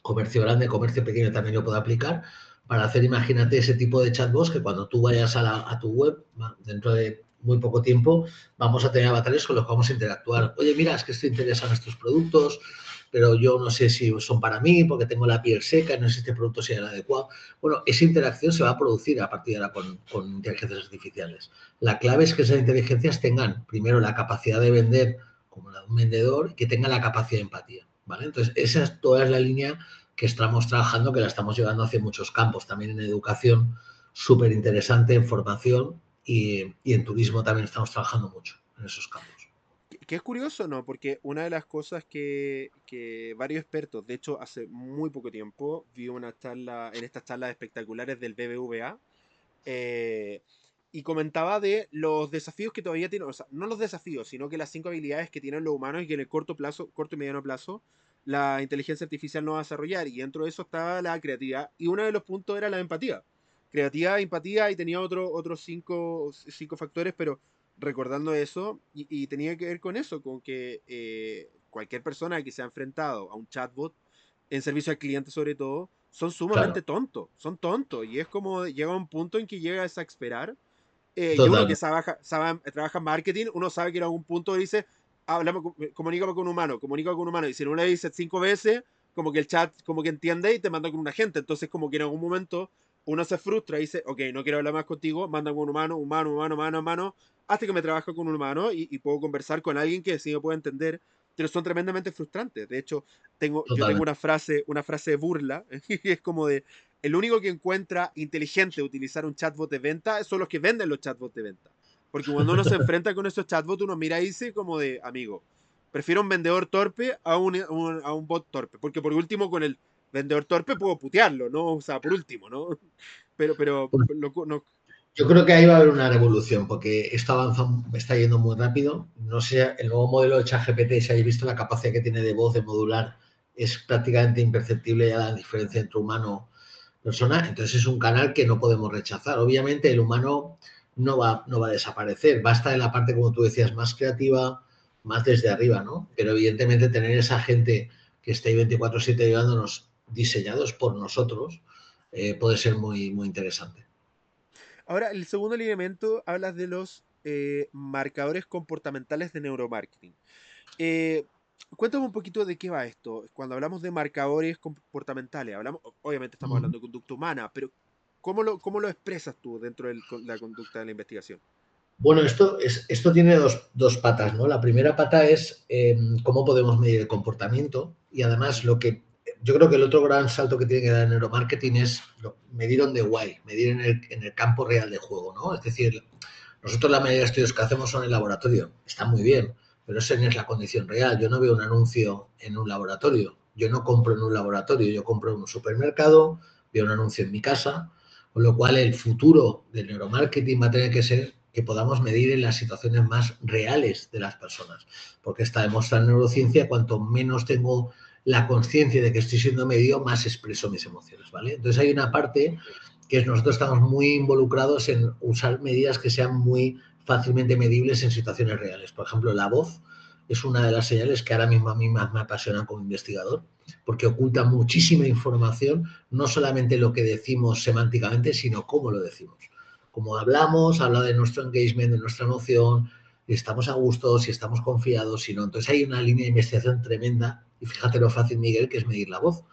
grande, comercio pequeño también lo puedo aplicar, para hacer, imagínate, ese tipo de chatbots que cuando tú vayas a tu web, dentro de muy poco tiempo, vamos a tener avatares con los que vamos a interactuar. Oye, mira, es que estoy interesado en estos productos, pero yo no sé si son para mí porque tengo la piel seca, no sé si este producto sea el adecuado. Bueno, esa interacción se va a producir a partir de ahora con inteligencias artificiales. La clave es que esas inteligencias tengan, primero, la capacidad de vender como la de un vendedor y que tengan la capacidad de empatía. ¿Vale? Entonces, esa es toda la línea que estamos trabajando, que la estamos llevando hacia muchos campos, también en educación, súper interesante, en formación y en turismo también estamos trabajando mucho en esos campos. Que es curioso, ¿no? Porque una de las cosas que varios expertos, de hecho, hace muy poco tiempo, vi una charla, en estas charlas espectaculares del BBVA, eh, y comentaba de los desafíos que todavía tienen, o sea, no los desafíos, sino que las 5 habilidades que tienen los humanos y que en el corto plazo, corto y mediano plazo, la inteligencia artificial no va a desarrollar. Y dentro de eso estaba la creatividad. Y uno de los puntos era la empatía. Creatividad, empatía, y tenía otros cinco factores, pero recordando eso y tenía que ver con eso, con que cualquier persona que se ha enfrentado a un chatbot, en servicio al cliente sobre todo, son sumamente Claro, tontos, son tontos. Y es como llega un punto en que llegas a exasperar. Y uno que totalmente. trabaja en marketing, uno sabe que en algún punto dice, háblame, comunícame con un humano, comunícame con un humano. Y si no le dices 5 veces, como que el chat como que entiende y te manda con un agente. Entonces como que en algún momento uno se frustra y dice, ok, no quiero hablar más contigo, manda con un humano, humano, hasta que me trabajo con un humano y puedo conversar con alguien que sí me puede entender, pero son tremendamente frustrantes. De hecho, yo tengo Totalmente. una frase de burla, que es como de, el único que encuentra inteligente utilizar un chatbot de venta son los que venden los chatbots de venta. Porque cuando uno se enfrenta con esos chatbots, uno mira y dice como de, amigo, prefiero un vendedor torpe a un bot torpe. Porque por último, con el vendedor torpe puedo putearlo, ¿no? O sea, por último, ¿no? Pero Pues no. yo creo que ahí va a haber una revolución, porque esto avanza, está yendo muy rápido. No sé, el nuevo modelo de ChatGPT, si habéis visto la capacidad que tiene de voz, de modular, es prácticamente imperceptible ya la diferencia entre humano y persona. Entonces es un canal que no podemos rechazar. Obviamente el humano no va a desaparecer, va a estar en la parte, como tú decías, más creativa, más desde arriba, ¿no? Pero evidentemente tener esa gente que esté ahí 24/7 ayudándonos, diseñados por nosotros, puede ser muy, muy interesante. Ahora, el segundo elemento hablas de los marcadores comportamentales de neuromarketing. Eh, Cuéntame un poquito de qué va esto. Cuando hablamos de marcadores comportamentales, obviamente estamos Ujú. hablando de conducta humana, pero cómo lo expresas tú dentro de la conducta de la investigación? Bueno, esto tiene dos patas, ¿no? La primera pata es cómo podemos medir el comportamiento y además Ujú. lo que yo creo que el otro gran salto que tiene que dar el neuromarketing es medir on the why, medir en el campo real de juego, ¿no? Es decir, nosotros la mayoría de estudios que hacemos son en laboratorio, está muy bien, pero esa no es la condición real. Yo no veo un anuncio en un laboratorio, yo no compro en un laboratorio, yo compro en un supermercado, veo un anuncio en mi casa, con lo cual el futuro del neuromarketing va a tener que ser que podamos medir en las situaciones más reales de las personas, porque está demostrado en neurociencia, cuanto menos tengo la conciencia de que estoy siendo medido, más expreso mis emociones, ¿vale? Entonces hay una parte que es nosotros estamos muy involucrados en usar medidas que sean muy fácilmente medibles en situaciones reales. Por ejemplo, la voz es una de las señales que ahora mismo a mí más me apasiona como investigador, porque oculta muchísima información, no solamente lo que decimos semánticamente, sino cómo lo decimos. Como hablamos, habla de nuestro engagement, de nuestra emoción, si estamos a gusto, si estamos confiados, si no. Entonces hay una línea de investigación tremenda, y fíjate lo fácil, Miguel, que es medir la voz.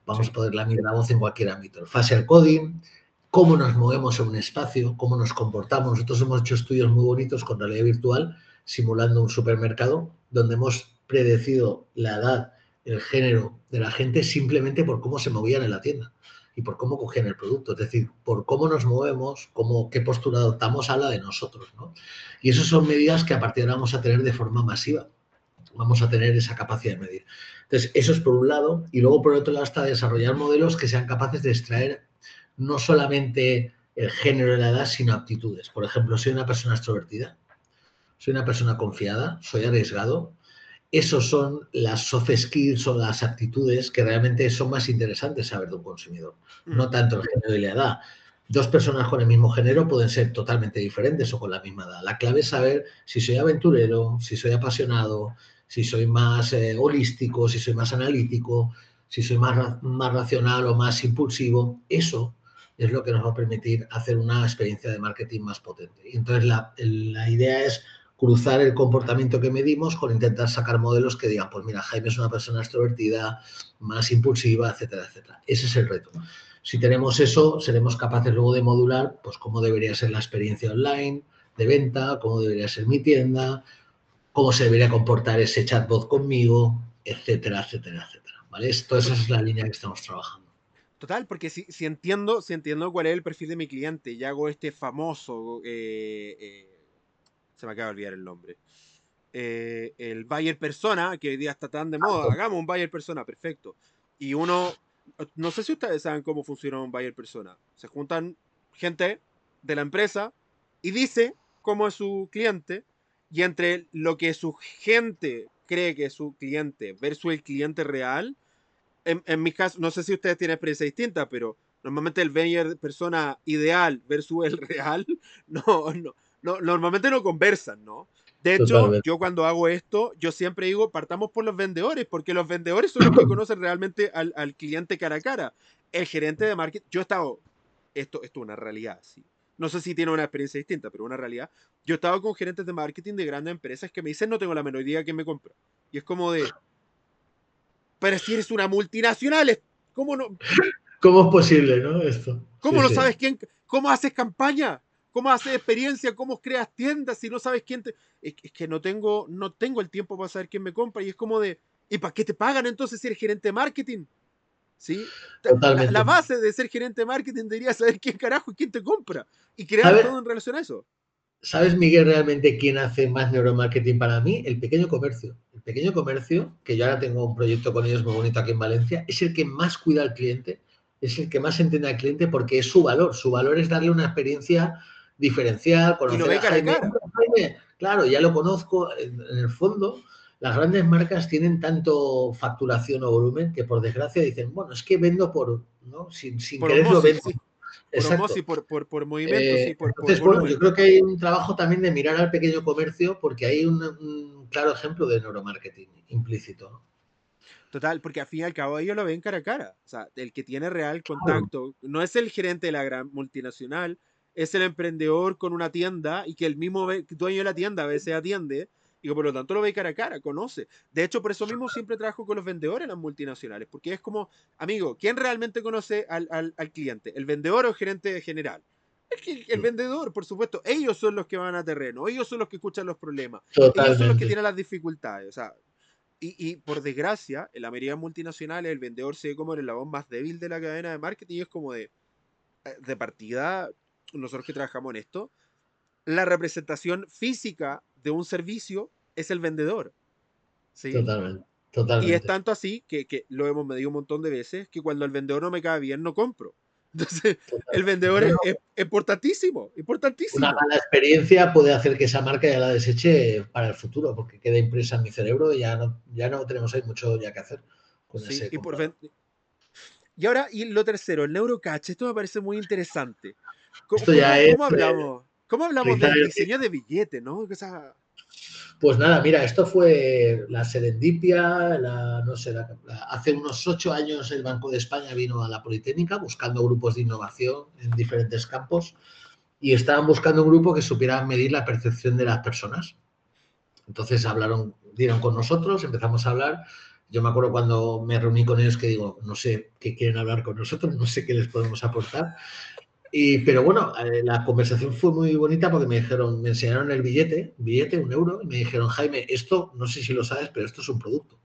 Vamos a Sí. poder medir la voz en cualquier ámbito. El facial coding, cómo nos movemos en un espacio, cómo nos comportamos. Nosotros hemos hecho estudios muy bonitos con realidad virtual, simulando un supermercado, donde hemos predecido la edad, el género de la gente simplemente por cómo se movían en la tienda y por cómo cogían el producto. Es decir, por cómo nos movemos, qué postura adoptamos, habla de nosotros, ¿no? Y esas son medidas que a partir de ahora vamos a tener de forma masiva. Vamos a tener esa capacidad de medir. Entonces, eso es por un lado, y luego por otro lado está desarrollar modelos que sean capaces de extraer no solamente el género de la edad, sino aptitudes. Por ejemplo, soy una persona extrovertida, soy una persona confiada, soy arriesgado. Esos son las soft skills o las aptitudes que realmente son más interesantes saber de un consumidor, no Ujú. tanto el género y la edad. Dos personas con el mismo género pueden ser totalmente diferentes o con la misma edad. La clave es saber si soy aventurero, si soy apasionado, si soy más holístico, si soy más analítico, si soy más racional o más impulsivo. Eso es lo que nos va a permitir hacer una experiencia de marketing más potente. Y entonces la idea es cruzar el comportamiento que medimos con intentar sacar modelos que digan, pues mira, Jaime es una persona extrovertida, más impulsiva, etcétera, etcétera. Ese es el reto. Si tenemos eso, seremos capaces luego de modular, pues cómo debería ser la experiencia online de venta, cómo debería ser mi tienda, cómo se debería comportar ese chatbot conmigo, etcétera, etcétera, etcétera. ¿Vale? Esa es la línea que estamos trabajando. Total, porque si entiendo cuál es el perfil de mi cliente y hago este famoso, se me acaba de olvidar el nombre, el buyer persona, que hoy día está tan de moda, hagamos un buyer persona, perfecto. Y no sé si ustedes saben cómo funciona un buyer persona. Se juntan gente de la empresa y dice cómo es su cliente, y entre lo que su gente cree que es su cliente versus el cliente real, en mi caso, no sé si ustedes tienen experiencia distinta, pero normalmente el buyer persona ideal versus el real no, no, normalmente no conversan, ¿no? De hecho, Totalmente. yo cuando hago esto, yo siempre digo, partamos por los vendedores, porque los vendedores son los que conocen realmente al cliente cara a cara. El gerente de marketing, yo he estado, esto es una realidad, sí. No sé si tiene una experiencia distinta, pero una realidad. Yo he estado con gerentes de marketing de grandes empresas que me dicen, no tengo la menor idea de quién me compra. Y es como de, pero si eres una multinacional, ¿cómo no? ¿Cómo es posible, no? Esto. Sí, ¿Cómo no sí. sabes quién? ¿Cómo haces campaña? ¿Cómo haces experiencia? ¿Cómo creas tiendas si no sabes quién te... Es que no tengo el tiempo para saber quién me compra y es como de... ¿Y para qué te pagan entonces si eres gerente de marketing? ¿Sí? La Totalmente. base de ser gerente de marketing debería saber quién carajo y quién te compra y crear ¿Sabes, todo en relación a eso. ¿Sabes, Miguel, realmente quién hace más neuromarketing para mí? El pequeño comercio. El pequeño comercio, que yo ahora tengo un proyecto con ellos muy bonito aquí en Valencia, es el que más cuida al cliente, es el que más entiende al cliente porque es su valor. Su valor es darle una experiencia diferencial, Y lo conocer ve a cara a Jaime. cara. Jaime, claro, ya lo conozco. En el fondo, las grandes marcas tienen tanto facturación o volumen que por desgracia dicen, bueno, es que vendo por, ¿no? Sin Por quererlo osmosis, vendo. sí. Por osmosis, Exacto. por movimiento, sí, por Entonces, bueno, yo volumen. creo que hay un trabajo también de mirar al pequeño comercio porque hay un claro ejemplo de neuromarketing implícito, ¿no? Total, porque al fin y al cabo ellos lo ven cara a cara. O sea, el que tiene real Claro, contacto no es el gerente de la gran multinacional, es el emprendedor con una tienda y que el mismo dueño de la tienda a veces atiende y que por lo tanto lo ve cara a cara, conoce. De hecho, por eso mismo siempre trabajo con los vendedores en las multinacionales, porque es como, amigo, ¿quién realmente conoce al cliente? ¿El vendedor o el gerente general? El vendedor, por supuesto, ellos son los que van a terreno, ellos son los que escuchan los problemas, ellos son los que totalmente. tienen las dificultades. O sea, y por desgracia, en la mayoría de multinacionales, el vendedor se ve como el eslabón más débil de la cadena de marketing y es como de partida, nosotros que trabajamos en esto, la representación física de un servicio es el vendedor, ¿sí? Totalmente, Y es totalmente. tanto así que lo hemos medido un montón de veces que cuando el vendedor no me cae bien, no compro. Entonces, el Totalmente. vendedor No, es, no, es importantísimo, una importantísimo. mala experiencia puede hacer que esa marca ya la deseche para el futuro porque queda impresa en mi cerebro y ya no tenemos ahí mucho ya que hacer con ¿Sí? ese comprador. Y ahora, y lo tercero, el neurocache, esto me parece muy interesante. ¿Cómo, Esto ya cómo, es cómo hablamos? ¿Cómo hablamos rizar del el diseño de billete, no? O sea, Pues nada, mira, esto fue la serendipia, no sé, hace unos 8 años el Banco de España vino a la Politécnica buscando grupos de innovación en diferentes campos y estaban buscando un grupo que supiera medir la percepción de las personas. Entonces dieron con nosotros, empezamos a hablar. Yo me acuerdo cuando me reuní con ellos que digo, no sé qué quieren hablar con nosotros, no sé qué les podemos aportar. Pero bueno, la conversación fue muy bonita porque me enseñaron el billete, 1 euro, y me dijeron, Jaime, esto no sé si lo sabes, pero esto es un producto.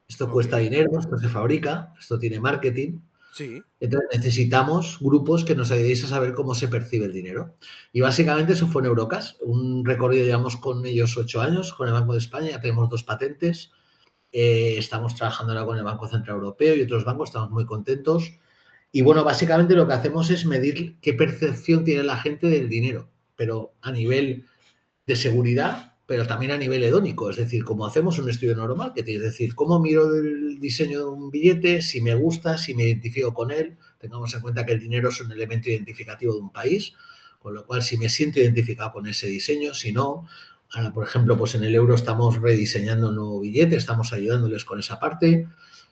Esto ok, cuesta dinero, esto se fabrica, esto tiene marketing. sí, Entonces necesitamos grupos que nos ayudéis a saber cómo se percibe el dinero. Y básicamente eso fue Neurocas, un recorrido, llevamos con ellos 8 años, con el Banco de España, ya tenemos 2 patentes, estamos trabajando ahora con el Banco Central Europeo y otros bancos, estamos muy contentos. Y bueno, básicamente lo que hacemos es medir qué percepción tiene la gente del dinero, pero a nivel de seguridad, pero también a nivel hedónico. Es decir, como hacemos un estudio normal, que es decir, cómo miro el diseño de un billete, si me gusta, si me identifico con él. Tengamos en cuenta que el dinero es un elemento identificativo de un país, con lo cual si me siento identificado con ese diseño, si no, ahora por ejemplo, pues en el euro estamos rediseñando un nuevo billete, estamos ayudándoles con esa parte.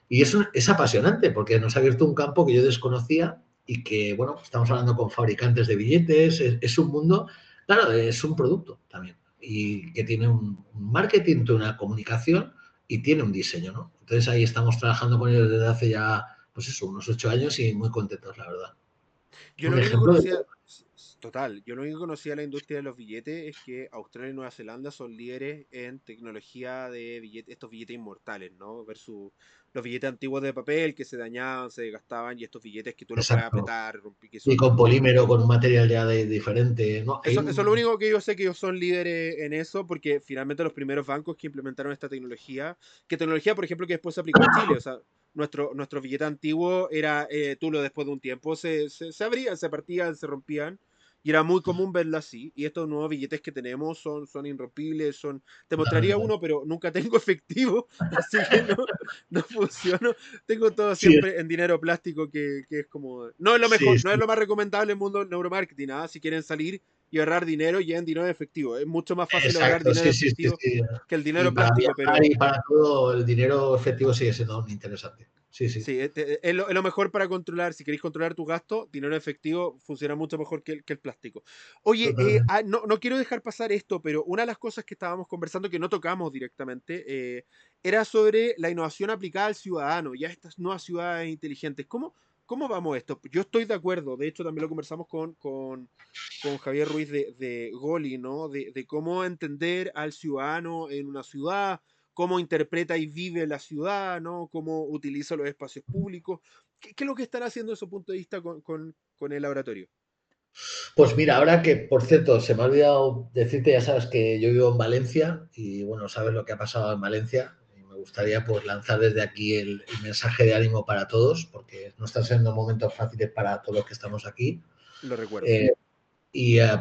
Y es apasionante porque nos ha abierto un campo que yo desconocía y que, bueno, estamos hablando con fabricantes de billetes, es un mundo, claro, es un producto también y que tiene un marketing, tiene una comunicación y tiene un diseño, ¿no? Entonces ahí estamos trabajando con ellos desde hace ya, pues eso, unos 8 años y muy contentos, la verdad. yo lo Un único que ejemplo de... conocía, total, yo lo único que conocía de la industria de los billetes es que Australia y Nueva Zelanda son líderes en tecnología de billetes, estos billetes inmortales, ¿no? Versus los billetes antiguos de papel que se dañaban, se desgastaban y estos billetes que tú los puedes Exacto. apretar, romper, que Y son... con polímero, con un material ya diferente, ¿no? Eso es lo único que yo sé que ellos son líderes en eso, porque finalmente los primeros bancos que implementaron esta tecnología, que tecnología, por ejemplo, que después se aplicó en Chile, o sea, nuestro billete antiguo era, tú lo después de un tiempo se abrían, se partían, se rompían, y era muy común verlo así, y estos nuevos billetes que tenemos son irrompibles, te mostraría Totalmente. uno, pero nunca tengo efectivo, así que no funciona, tengo todo Sí, siempre en dinero plástico que es como, no es lo sí, mejor, no es sí. lo más recomendable en el mundo del neuromarketing, ¿ah? Si quieren salir y ahorrar dinero ya en dinero efectivo. Es mucho más fácil ahorrar Exacto, dinero sí, sí, sí, efectivo sí. que el Y dinero para plástico, viajar pero y para todo, el dinero efectivo sigue siendo muy interesante. Sí, sí. sí, es lo mejor para controlar. Si queréis controlar tu gasto, dinero efectivo funciona mucho mejor que el plástico. Oye, Totalmente. no quiero dejar pasar esto, pero una de las cosas que estábamos conversando que no tocamos directamente era sobre la innovación aplicada al ciudadano, ya estas nuevas ciudades inteligentes. ¿Cómo vamos esto? Yo estoy de acuerdo, de hecho también lo conversamos con Javier Ruiz de Goli, ¿no? De cómo entender al ciudadano en una ciudad, cómo interpreta y vive la ciudad, ¿no? Cómo utiliza los espacios públicos. ¿Qué es lo que están haciendo desde su punto de vista con el laboratorio? Pues mira, ahora que, por cierto, se me ha olvidado decirte, ya sabes que yo vivo en Valencia y bueno, sabes lo que ha pasado en Valencia y me gustaría pues lanzar desde aquí el mensaje de ánimo para todos porque no están siendo momentos fáciles para todos los que estamos aquí. Lo recuerdo. Eh,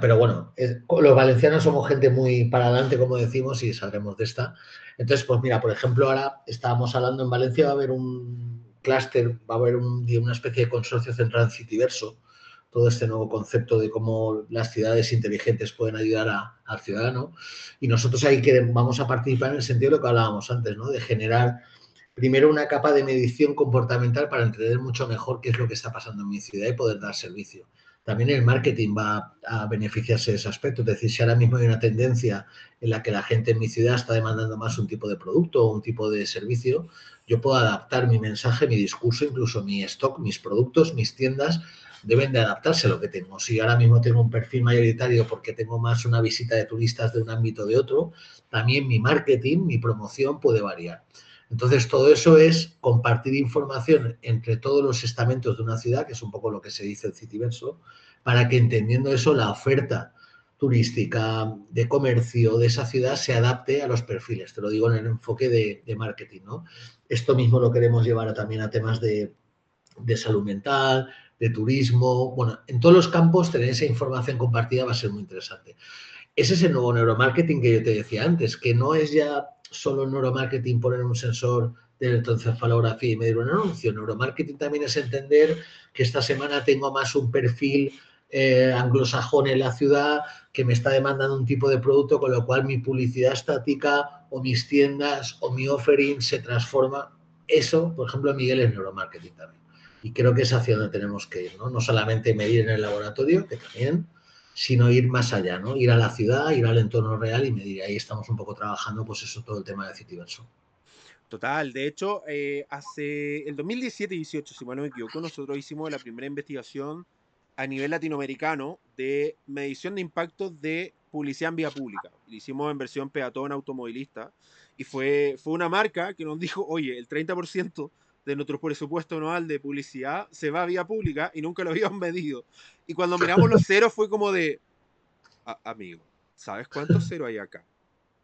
pero bueno, los valencianos somos gente muy para adelante, como decimos, y saldremos de esta. Entonces, pues mira, por ejemplo, ahora estábamos hablando en Valencia, va a haber un clúster, va a haber una especie de consorcio central en Citiverso, todo este nuevo concepto de cómo las ciudades inteligentes pueden ayudar al ciudadano. Y nosotros ahí vamos a participar en el sentido de lo que hablábamos antes, ¿no? De generar primero una capa de medición comportamental para entender mucho mejor qué es lo que está pasando en mi ciudad y poder dar servicio. También el marketing va a beneficiarse de ese aspecto. Es decir, si ahora mismo hay una tendencia en la que la gente en mi ciudad está demandando más un tipo de producto o un tipo de servicio, yo puedo adaptar mi mensaje, mi discurso, incluso mi stock, mis productos, mis tiendas, deben de adaptarse a lo que tengo. Si ahora mismo tengo un perfil mayoritario porque tengo más una visita de turistas de un ámbito o de otro, también mi marketing, mi promoción puede variar. Entonces, todo eso es compartir información entre todos los estamentos de una ciudad, que es un poco lo que se dice el Citiverso, para que entendiendo eso, la oferta turística, de comercio de esa ciudad se adapte a los perfiles. Te lo digo en el enfoque de marketing, ¿no? Esto mismo lo queremos llevar también a temas de salud mental, de turismo. Bueno, en todos los campos tener esa información compartida va a ser muy interesante. Ese es el nuevo neuromarketing que yo te decía antes, que no es ya solo neuromarketing poner un sensor de electroencefalografía y medir un anuncio. Neuromarketing también es entender que esta semana tengo más un perfil anglosajón en la ciudad que me está demandando un tipo de producto, con lo cual mi publicidad estática o mis tiendas o mi offering se transforma. Eso, por ejemplo, Miguel, es neuromarketing también. Y creo que es hacia donde tenemos que ir, ¿no? No solamente medir en el laboratorio, que también, sino ir más allá, ¿no? Ir a la ciudad, ir al entorno real y medir. Ahí estamos un poco trabajando, pues eso, todo el tema de Citiverso. Total, de hecho, hace el 2017-18, si mal no me equivoco, nosotros hicimos la primera investigación a nivel latinoamericano de medición de impactos de publicidad en vía pública. Lo hicimos en versión peatón automovilista y fue una marca que nos dijo, oye, el 30% de nuestro presupuesto anual de publicidad se va a vía pública y nunca lo habíamos medido. Y cuando miramos los ceros fue como de, amigo, ¿sabes cuántos ceros hay acá?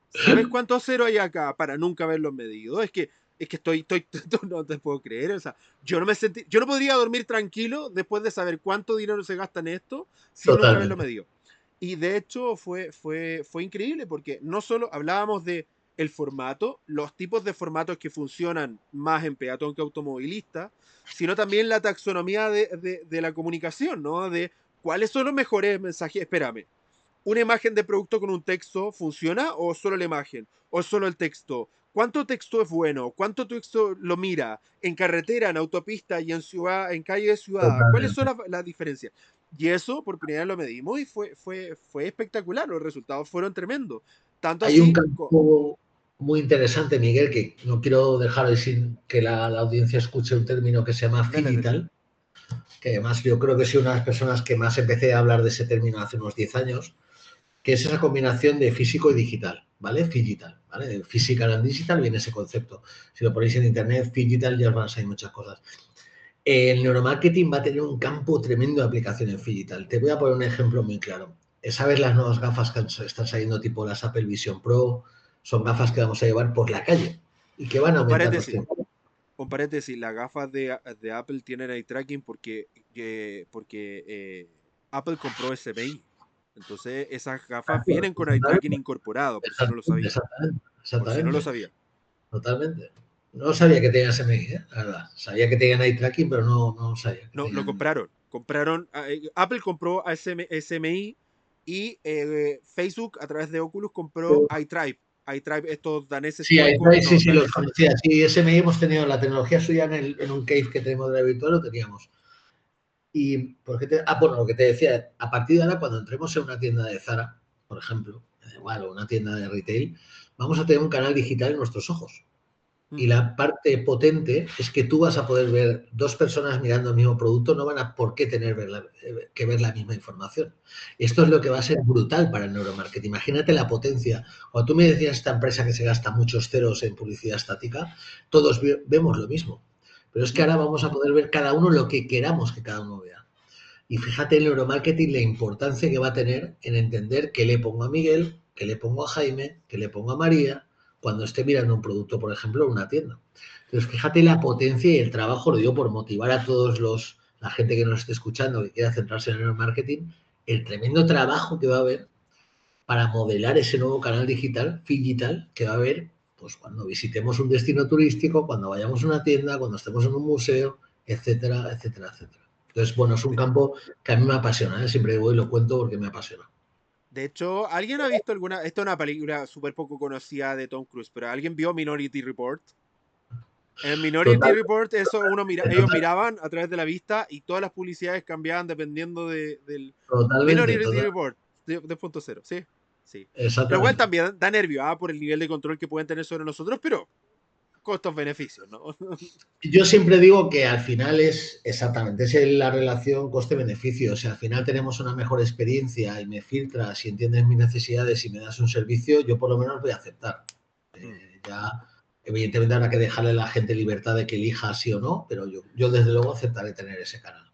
¿Sabes cuántos ceros hay acá para nunca haberlos medido? Es que estoy, no te puedo creer. O sea, yo no podría dormir tranquilo después de saber cuánto dinero se gasta en esto sin nunca haberlo Totalmente. medido. Y de hecho fue increíble porque no solo hablábamos de el formato, los tipos de formatos que funcionan más en peatón que automovilista, sino también la taxonomía de la comunicación, ¿no? De cuáles son los mejores mensajes. Espérame, ¿una imagen de producto con un texto funciona o solo la imagen? ¿O solo el texto? ¿Cuánto texto es bueno? ¿Cuánto texto lo mira? ¿En carretera, en autopista y en ciudad, en calle de ciudad? ¿Cuáles son Totalmente. las diferencias? Y eso por primera vez lo medimos y fue espectacular. Los resultados fueron tremendos. Tanto Hay un así, campo muy interesante, Miguel, que no quiero dejar de sin que la audiencia escuche un término que se llama dale, dale. digital, que además yo creo que soy una de las personas que más empecé a hablar de ese término hace unos 10 años, que es esa combinación de físico y digital, ¿vale? Digital, ¿vale? De physical and digital viene ese concepto. Si lo ponéis en internet, digital, ya os van a salir muchas cosas. El neuromarketing va a tener un campo tremendo de aplicación en digital. Te voy a poner un ejemplo muy claro. ¿Sabes las nuevas gafas que están saliendo, tipo las Apple Vision Pro? Son gafas que vamos a llevar por la calle y que van a Un aumentar los paréntesis, tiempos. un paréntesis. Las gafas de Apple tienen eye tracking porque Apple compró SMI. Entonces, esas gafas vienen con eye tracking incorporado, por si no lo sabía. Exactamente, Por si no lo exactamente, sabía. totalmente. No sabía que tenían SMI, la verdad. Sabía que tenían eye tracking, pero no sabía que No, lo tenían. compraron. Apple compró a SMI Y Facebook, a través de Oculus, compró iTribe. iTribe, estos daneses Sí, suecos, sí, no, sí, los daneses. conocía. Sí, SMI hemos tenido la tecnología suya en un cave que tenemos de la virtual, lo teníamos. Y, bueno, lo que te decía, a partir de ahora, cuando entremos en una tienda de Zara, por ejemplo, igual, o una tienda de retail, vamos a tener un canal digital en nuestros ojos. Y la parte potente es que tú vas a poder ver dos personas mirando el mismo producto, no van a por qué tener que ver la misma información. Esto es lo que va a ser brutal para el neuromarketing. Imagínate la potencia. Cuando tú me decías esta empresa que se gasta muchos ceros en publicidad estática, todos vemos lo mismo. Pero es que ahora vamos a poder ver cada uno lo que queramos que cada uno vea. Y fíjate el neuromarketing la importancia que va a tener en entender qué le pongo a Miguel, qué le pongo a Jaime, qué le pongo a María, cuando esté mirando un producto, por ejemplo, en una tienda. Entonces, fíjate la potencia y el trabajo, lo digo por motivar a la gente que nos esté escuchando, que quiera centrarse en el neuromarketing, el tremendo trabajo que va a haber para modelar ese nuevo canal digital que va a haber pues cuando visitemos un destino turístico, cuando vayamos a una tienda, cuando estemos en un museo, etcétera, etcétera, etcétera. Entonces, bueno, es un campo que a mí me apasiona, ¿eh? Siempre voy y lo cuento porque me apasiona. De hecho, ¿alguien ha visto alguna? Esta es una película súper poco conocida de Tom Cruise, pero ¿alguien vio Minority Report? En Minority Total, Report, eso ellos total, miraban a través de la vista y todas las publicidades cambiaban dependiendo del totalmente, Minority total, Report 2.0, sí, sí. Lo cual exactamente. también da nervio, por el nivel de control que pueden tener sobre nosotros, pero costos-beneficios, ¿no? Yo siempre digo que al final es exactamente, la relación coste-beneficio. O sea, al final tenemos una mejor experiencia y me filtras y entiendes mis necesidades y me das un servicio, yo por lo menos voy a aceptar. Ya, evidentemente habrá que dejarle a la gente libertad de que elija sí o no, pero yo desde luego aceptaré tener ese canal.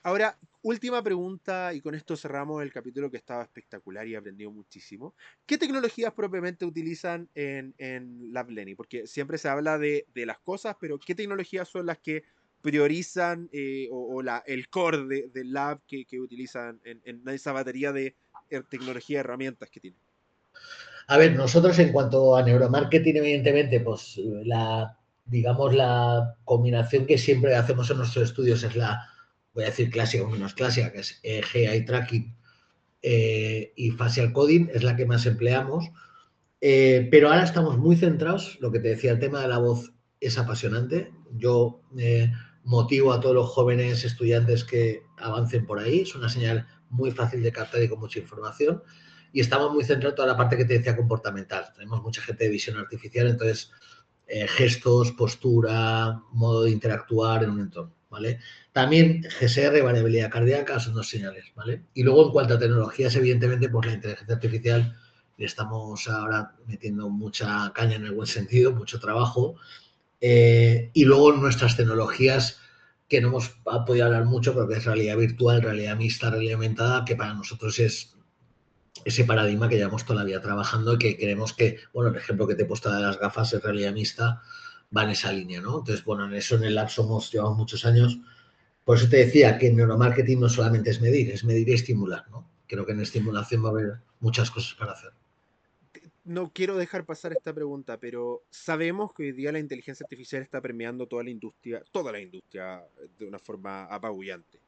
Ahora, última pregunta, y con esto cerramos el capítulo que estaba espectacular y he aprendido muchísimo. ¿Qué tecnologías propiamente utilizan en LabLeni? Porque siempre se habla de las cosas, pero ¿qué tecnologías son las que priorizan el core del lab que utilizan en esa batería de tecnología y herramientas que tienen? A ver, nosotros en cuanto a neuromarketing, evidentemente, pues digamos, la combinación que siempre hacemos en nuestros estudios es voy a decir clásica, aunque no es clásica, que es EEG, tracking y facial coding, es la que más empleamos. Pero ahora estamos muy centrados, lo que te decía, el tema de la voz es apasionante. Yo motivo a todos los jóvenes estudiantes que avancen por ahí, es una señal muy fácil de captar y con mucha información. Y estamos muy centrados en toda la parte que te decía comportamental. Tenemos mucha gente de visión artificial, entonces gestos, postura, modo de interactuar en un entorno, ¿vale? También GSR, variabilidad cardíaca, son dos señales, ¿vale? Y luego en cuanto a tecnologías, evidentemente, pues la inteligencia artificial le estamos ahora metiendo mucha caña en el buen sentido, mucho trabajo. Y luego nuestras tecnologías que no hemos podido hablar mucho, pero que es realidad virtual, realidad mixta, realidad aumentada, que para nosotros es ese paradigma que llevamos toda la vida trabajando y que creemos que, bueno, el ejemplo que te he puesto de las gafas de realidad mixta va en esa línea, ¿no? Entonces, bueno, en eso en el lab llevamos muchos años. Por eso te decía que en neuromarketing no solamente es medir y estimular, ¿no? Creo que en estimulación va a haber muchas cosas para hacer. No quiero dejar pasar esta pregunta, pero sabemos que hoy día la inteligencia artificial está permeando toda la industria de una forma apabullante.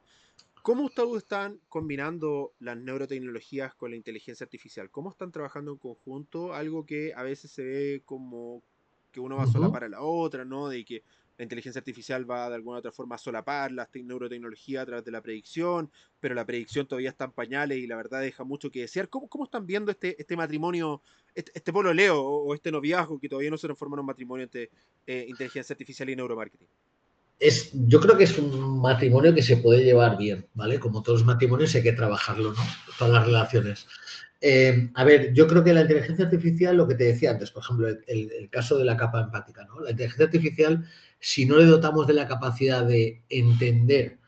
¿Cómo ustedes están combinando las neurotecnologías con la inteligencia artificial? ¿Cómo están trabajando en conjunto? Algo que a veces se ve como que uno va a Uh -huh. solapar a la otra, ¿no? De que la inteligencia artificial va de alguna u otra forma a solapar la neurotecnología a través de la predicción, pero la predicción todavía está en pañales y la verdad deja mucho que desear. ¿Cómo están viendo este matrimonio, este pololeo o este noviazgo que todavía no se transforma en un matrimonio entre inteligencia artificial y neuromarketing? Yo creo que es un matrimonio que se puede llevar bien, ¿vale? Como todos los matrimonios hay que trabajarlo, ¿no? Todas las relaciones. A ver, yo creo que la inteligencia artificial, lo que te decía antes, por ejemplo, el caso de la capa empática, ¿no? La inteligencia artificial, si no le dotamos de la capacidad de entender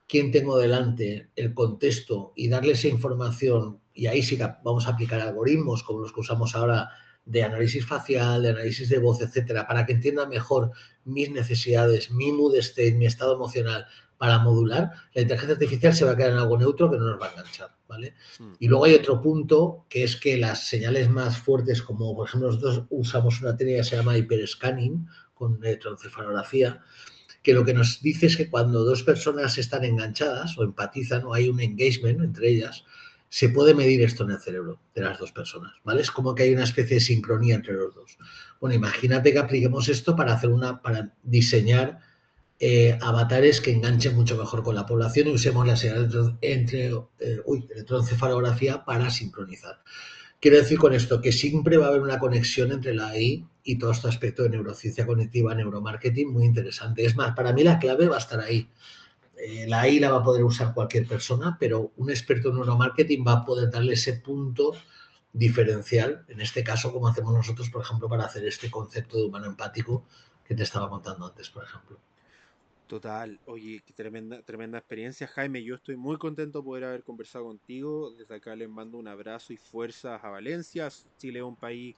quién tengo delante, el contexto y darle esa información, y ahí sí que vamos a aplicar algoritmos como los que usamos ahora de análisis facial, de análisis de voz, etcétera, para que entienda mejor mis necesidades, mi mood state, mi estado emocional, para modular, la inteligencia artificial se va a quedar en algo neutro que no nos va a enganchar, ¿vale? Mm. Y luego hay otro punto, que es que las señales más fuertes, como por ejemplo nosotros usamos una técnica que se llama hiperscanning, con electroencefalografía, que lo que nos dice es que cuando dos personas están enganchadas o empatizan o hay un engagement entre ellas, se puede medir esto en el cerebro de las dos personas, ¿vale? Es como que hay una especie de sincronía entre los dos. Bueno, imagínate que apliquemos esto para para diseñar avatares que enganchen mucho mejor con la población y usemos la señal electroencefalografía para sincronizar. Quiero decir con esto que siempre va a haber una conexión entre la AI y todo este aspecto de neurociencia cognitiva, neuromarketing, muy interesante. Es más, para mí la clave va a estar ahí. La AI la va a poder usar cualquier persona, pero un experto en neuromarketing va a poder darle ese punto diferencial, en este caso, como hacemos nosotros, por ejemplo, para hacer este concepto de humano empático que te estaba contando antes, por ejemplo. Total, oye, qué tremenda experiencia, Jaime. Yo estoy muy contento de poder haber conversado contigo. Desde acá les mando un abrazo y fuerzas a Valencia. Chile es un país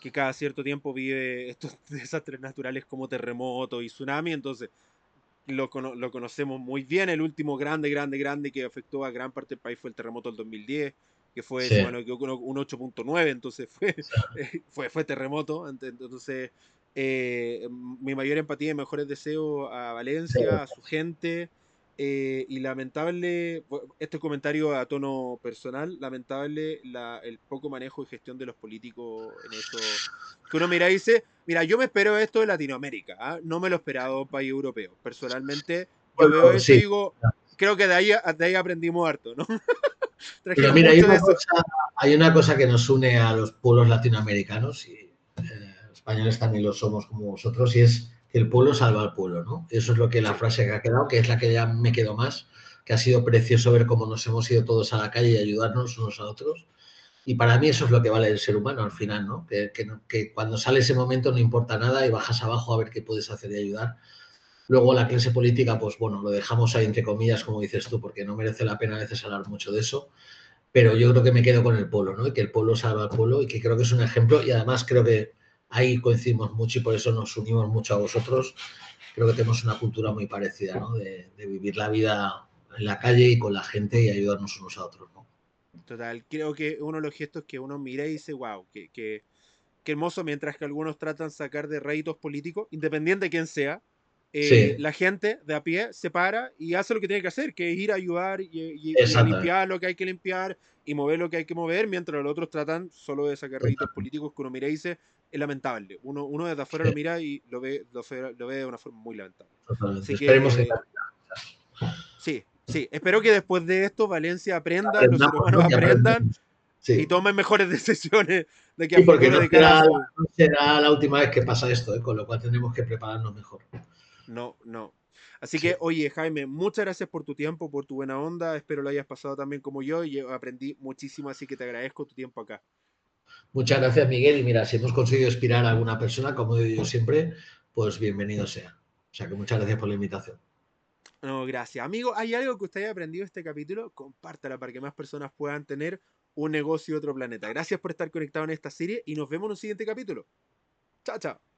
que cada cierto tiempo vive estos desastres naturales como terremotos y tsunami, entonces lo conocemos muy bien. El último grande que afectó a gran parte del país fue el terremoto del 2010, que fue, si Sí, mal no me equivoco, un 8.9, entonces fue, sí, fue terremoto. Entonces, mi mayor empatía y mejores deseos a Valencia, a su gente. Y lamentable, este comentario a tono personal, lamentable el poco manejo y gestión de los políticos en eso. Que uno mira y dice, mira, yo me espero esto de Latinoamérica, ¿ah? No me lo esperaba de un país europeo. Personalmente, yo veo bueno, eso y sí. digo, creo que de ahí aprendimos harto, ¿no? Pero Trajimos mira, mucho de eso. hay una cosa que nos une a los pueblos latinoamericanos y españoles también lo somos como vosotros y es que el pueblo salva al pueblo, ¿no? Eso es lo que la Sí, frase que ha quedado, que es la que ya me quedó más, que ha sido precioso ver cómo nos hemos ido todos a la calle y ayudarnos unos a otros. Y para mí eso es lo que vale el ser humano al final, ¿no? Que cuando sale ese momento no importa nada y bajas abajo a ver qué puedes hacer y ayudar. Luego la clase política, pues bueno, lo dejamos ahí entre comillas, como dices tú, porque no merece la pena a veces hablar mucho de eso, pero yo creo que me quedo con el pueblo, ¿no? Y que el pueblo salva al pueblo y que creo que es un ejemplo y además creo que ahí coincidimos mucho y por eso nos unimos mucho a vosotros. Creo que tenemos una cultura muy parecida, ¿no? De vivir la vida en la calle y con la gente y ayudarnos unos a otros, ¿no? total. Creo que uno de los gestos que uno mira y dice, wow, qué hermoso, mientras que algunos tratan de sacar de réditos políticos, independiente de quién sea, Sí, la gente de a pie se para y hace lo que tiene que hacer, que es ir a ayudar y a exactamente. limpiar lo que hay que limpiar y mover lo que hay que mover, mientras los otros tratan solo de sacar réditos Totalmente. políticos que uno mira y dice, es lamentable. Uno desde afuera Sí, lo mira y lo ve de una forma muy lamentable. totalmente. Así Esperemos que que sí, sí, espero que después de esto Valencia aprenda, los seres aprendamos, humanos ¿no? Y aprendan aprendamos. y Sí. tomen mejores decisiones de aquí a Sí, porque futuro de cara a su... no será la última vez que pasa esto, ¿eh? Con lo cual tenemos que prepararnos mejor. No, no. Así Sí. que, oye, Jaime, muchas gracias por tu tiempo, por tu buena onda. Espero lo hayas pasado también como yo y aprendí muchísimo, así que te agradezco tu tiempo acá. Muchas gracias, Miguel. Y mira, si hemos conseguido inspirar a alguna persona, como digo yo siempre, pues bienvenido sea. O sea que muchas gracias por la invitación. No, gracias. Amigo, ¿hay algo que usted haya aprendido en este capítulo? Compártala para que más personas puedan tener un negocio de otro planeta. Gracias por estar conectado en esta serie y nos vemos en un siguiente capítulo. Chao, chao.